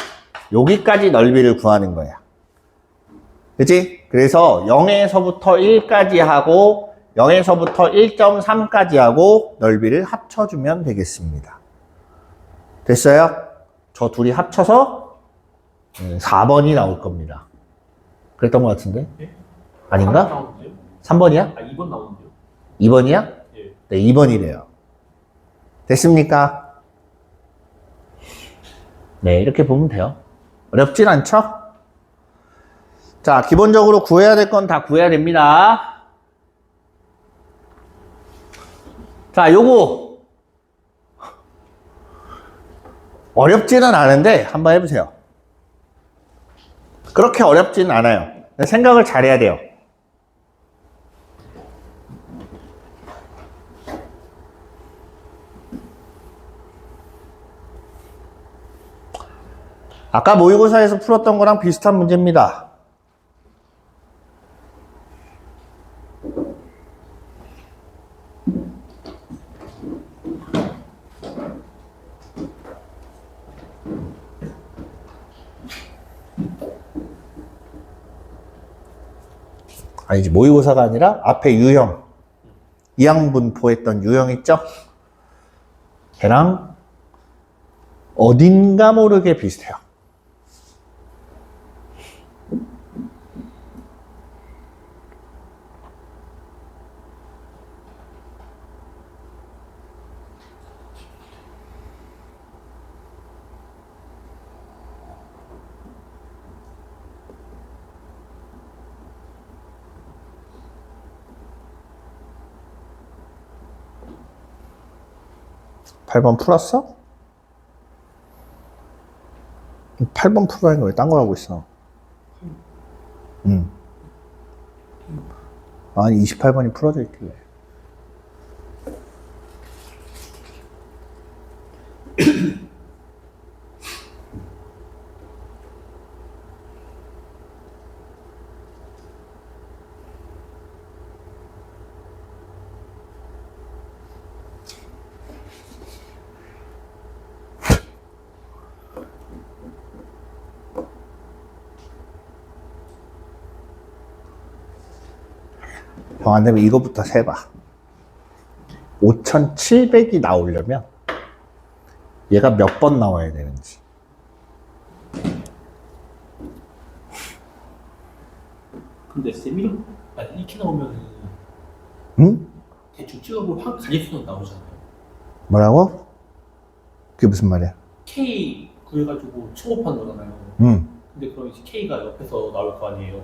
여기까지 넓이를 구하는 거야. 그치? 그래서 0에서부터 1까지 하고 0에서부터 1.3까지 하고 넓이를 합쳐주면 되겠습니다. 됐어요? 저 둘이 합쳐서 4번이 나올 겁니다. 그랬던 것 같은데? 예? 아닌가? 나오는데요? 3번이야? 아, 2번 나오는데요? 2번이야? 예. 네, 2번이래요. 됐습니까? 네, 이렇게 보면 돼요. 어렵진 않죠? 자, 기본적으로 구해야 될 건 다 구해야 됩니다. 자, 요거 어렵지는 않은데 한번 해보세요. 그렇게 어렵지는 않아요. 생각을 잘해야 돼요. 아까 모의고사에서 풀었던 거랑 비슷한 문제입니다. 아니지, 모의고사가 아니라 앞에 유형, 이항분포 했던 유형 있죠? 걔랑 어딘가 모르게 비슷해요. 팔 번 풀었어? 8번 풀어야 왜 딴 거 하고 있어? 아니, 28번이 풀어져 있길래. 정 안 되면 이거부터 세봐. 5,700이 나오려면 얘가 몇 번 나와야 되는지. 근데 쌤이 이렇게 나오면은 응? 대충 찍어보면 한 가지수는 나오잖아요. 뭐라고? 그게 무슨 말이야? K 구해가지고 초곱한 거잖아요. 응. 근데 그럼 이제 K가 옆에서 나올 거 아니에요.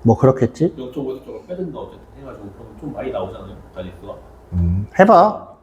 뭐 그렇겠지? 0.5에서 조금 빼든가 어쨌든 해가지고 그럼 좀 많이 나오잖아요. 가지수가. 해봐.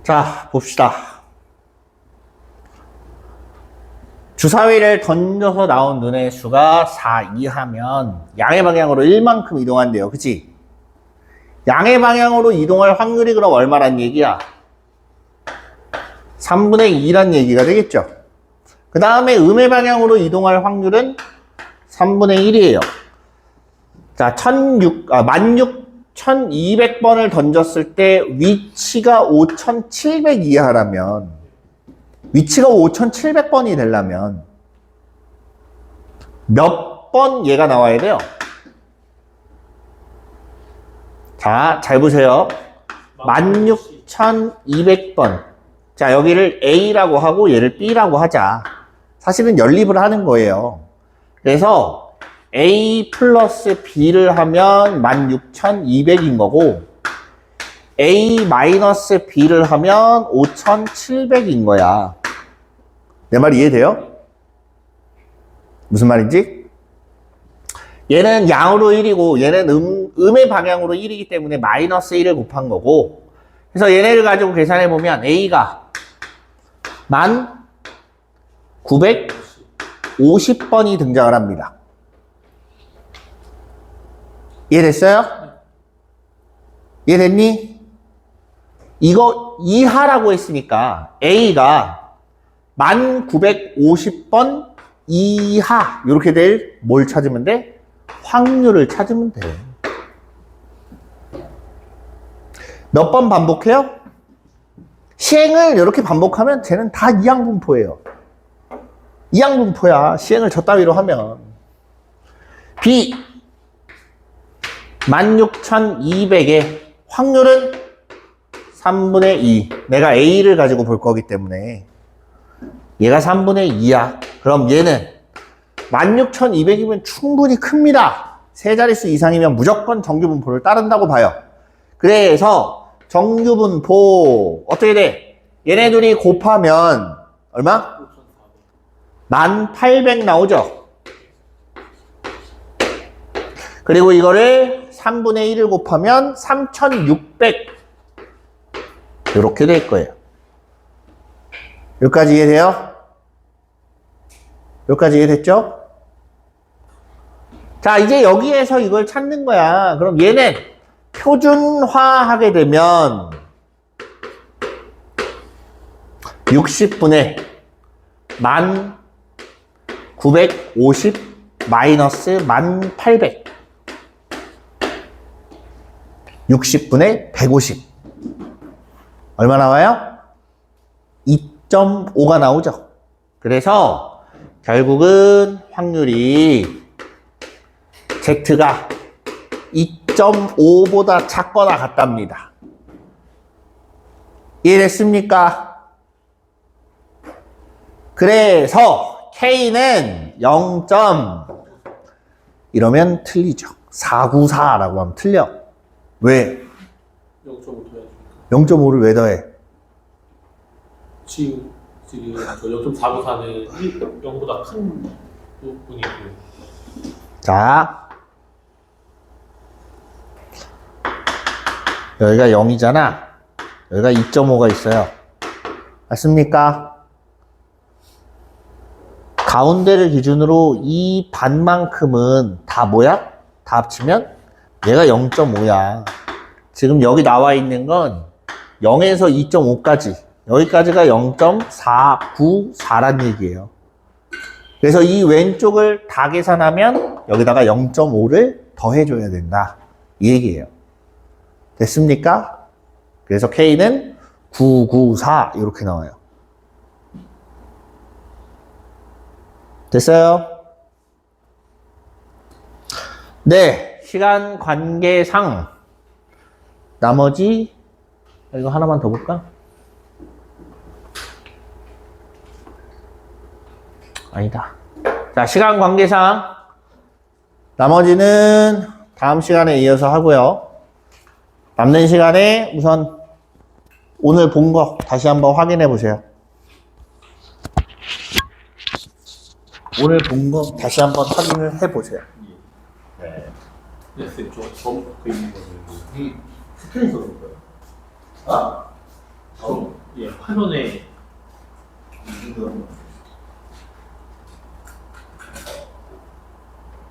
자, 봅시다. 주사위를 던져서 나온 눈의 수가 4 이하면 양의 방향으로 1만큼 이동한대요. 그치? 양의 방향으로 이동할 확률이 그럼 얼마란 얘기야? 3분의 2란 얘기가 되겠죠. 그 다음에 음의 방향으로 이동할 확률은 3분의 1이에요. 자, 16,200번을 던졌을 때 위치가 5,700 이하라면, 위치가 5,700번이 되려면 몇 번 얘가 나와야 돼요? 자, 잘 보세요. 16,200번. 자, 여기를 A라고 하고 얘를 B라고 하자. 사실은 연립을 하는 거예요. 그래서 A 플러스 B를 하면 16,200인 거고 A 마이너스 B를 하면 5,700인 거야. 내 말 이해돼요? 무슨 말인지? 얘는 양으로 1이고 얘는 음의 방향으로 1이기 때문에 마이너스 1을 곱한 거고, 그래서 얘네를 가지고 계산해보면 A가 1950번이 등장을 합니다. 이해됐어요? 이해됐니? 이거 이하라고 했으니까 A가 1950번 이하 이렇게 될 뭘 찾으면 돼? 확률을 찾으면 돼. 몇 번 반복해요? 시행을 이렇게 반복하면 쟤는 다 이항분포예요. 이항분포야. 시행을 저 따위로 하면. B 16,200의 확률은 3분의 2. 내가 A를 가지고 볼 거기 때문에 얘가 3분의 2야. 그럼 얘는 16,200이면 충분히 큽니다. 세 자릿수 이상이면 무조건 정규분포를 따른다고 봐요. 그래서 정규분포 어떻게 돼? 얘네 둘이 곱하면 얼마? 1800 나오죠. 그리고 이거를 3분의 1을 곱하면 3600 이렇게 될 거예요. 여기까지 이해돼요? 여기까지 이해됐죠? 자, 이제 여기에서 이걸 찾는 거야. 그럼 얘는 표준화하게 되면 60분의 1950 마이너스 1800 60분의 150 얼마 나와요? 2.5가 나오죠. 그래서 결국은 확률이 Z가 2.5보다 작거나 같답니다. 이해됐습니까? 그래서 K는 0. 이러면 틀리죠. 494라고 하면 틀려. 왜? 0.5 더해주니까 0.5를 왜 더해? 지금 저 0.494는 0보다 큰 부분이고 자, 여기가 0이잖아. 여기가 2.5가 있어요. 맞습니까? 가운데를 기준으로 이 반만큼은 다 뭐야? 다 합치면 얘가 0.5야. 지금 여기 나와 있는 건 0에서 2.5까지. 여기까지가 0.494란 얘기예요. 그래서 이 왼쪽을 다 계산하면 여기다가 0.5를 더해줘야 된다. 이 얘기예요. 됐습니까? 그래서 K는 994 이렇게 나와요. 됐어요? 네, 시간 관계상 나머지 이거 하나만 더 볼까? 아니다. 자, 시간 관계상 나머지는 다음 시간에 이어서 하고요. 남는 시간에 우선 오늘 본 거 다시 한번 확인해 보세요. 오늘 본 거 다시 한번 확인을 해 보세요. 네, 쌤, 저 그 있는 거는 스크린 써볼 거예요. 아? 예, 화면에 이거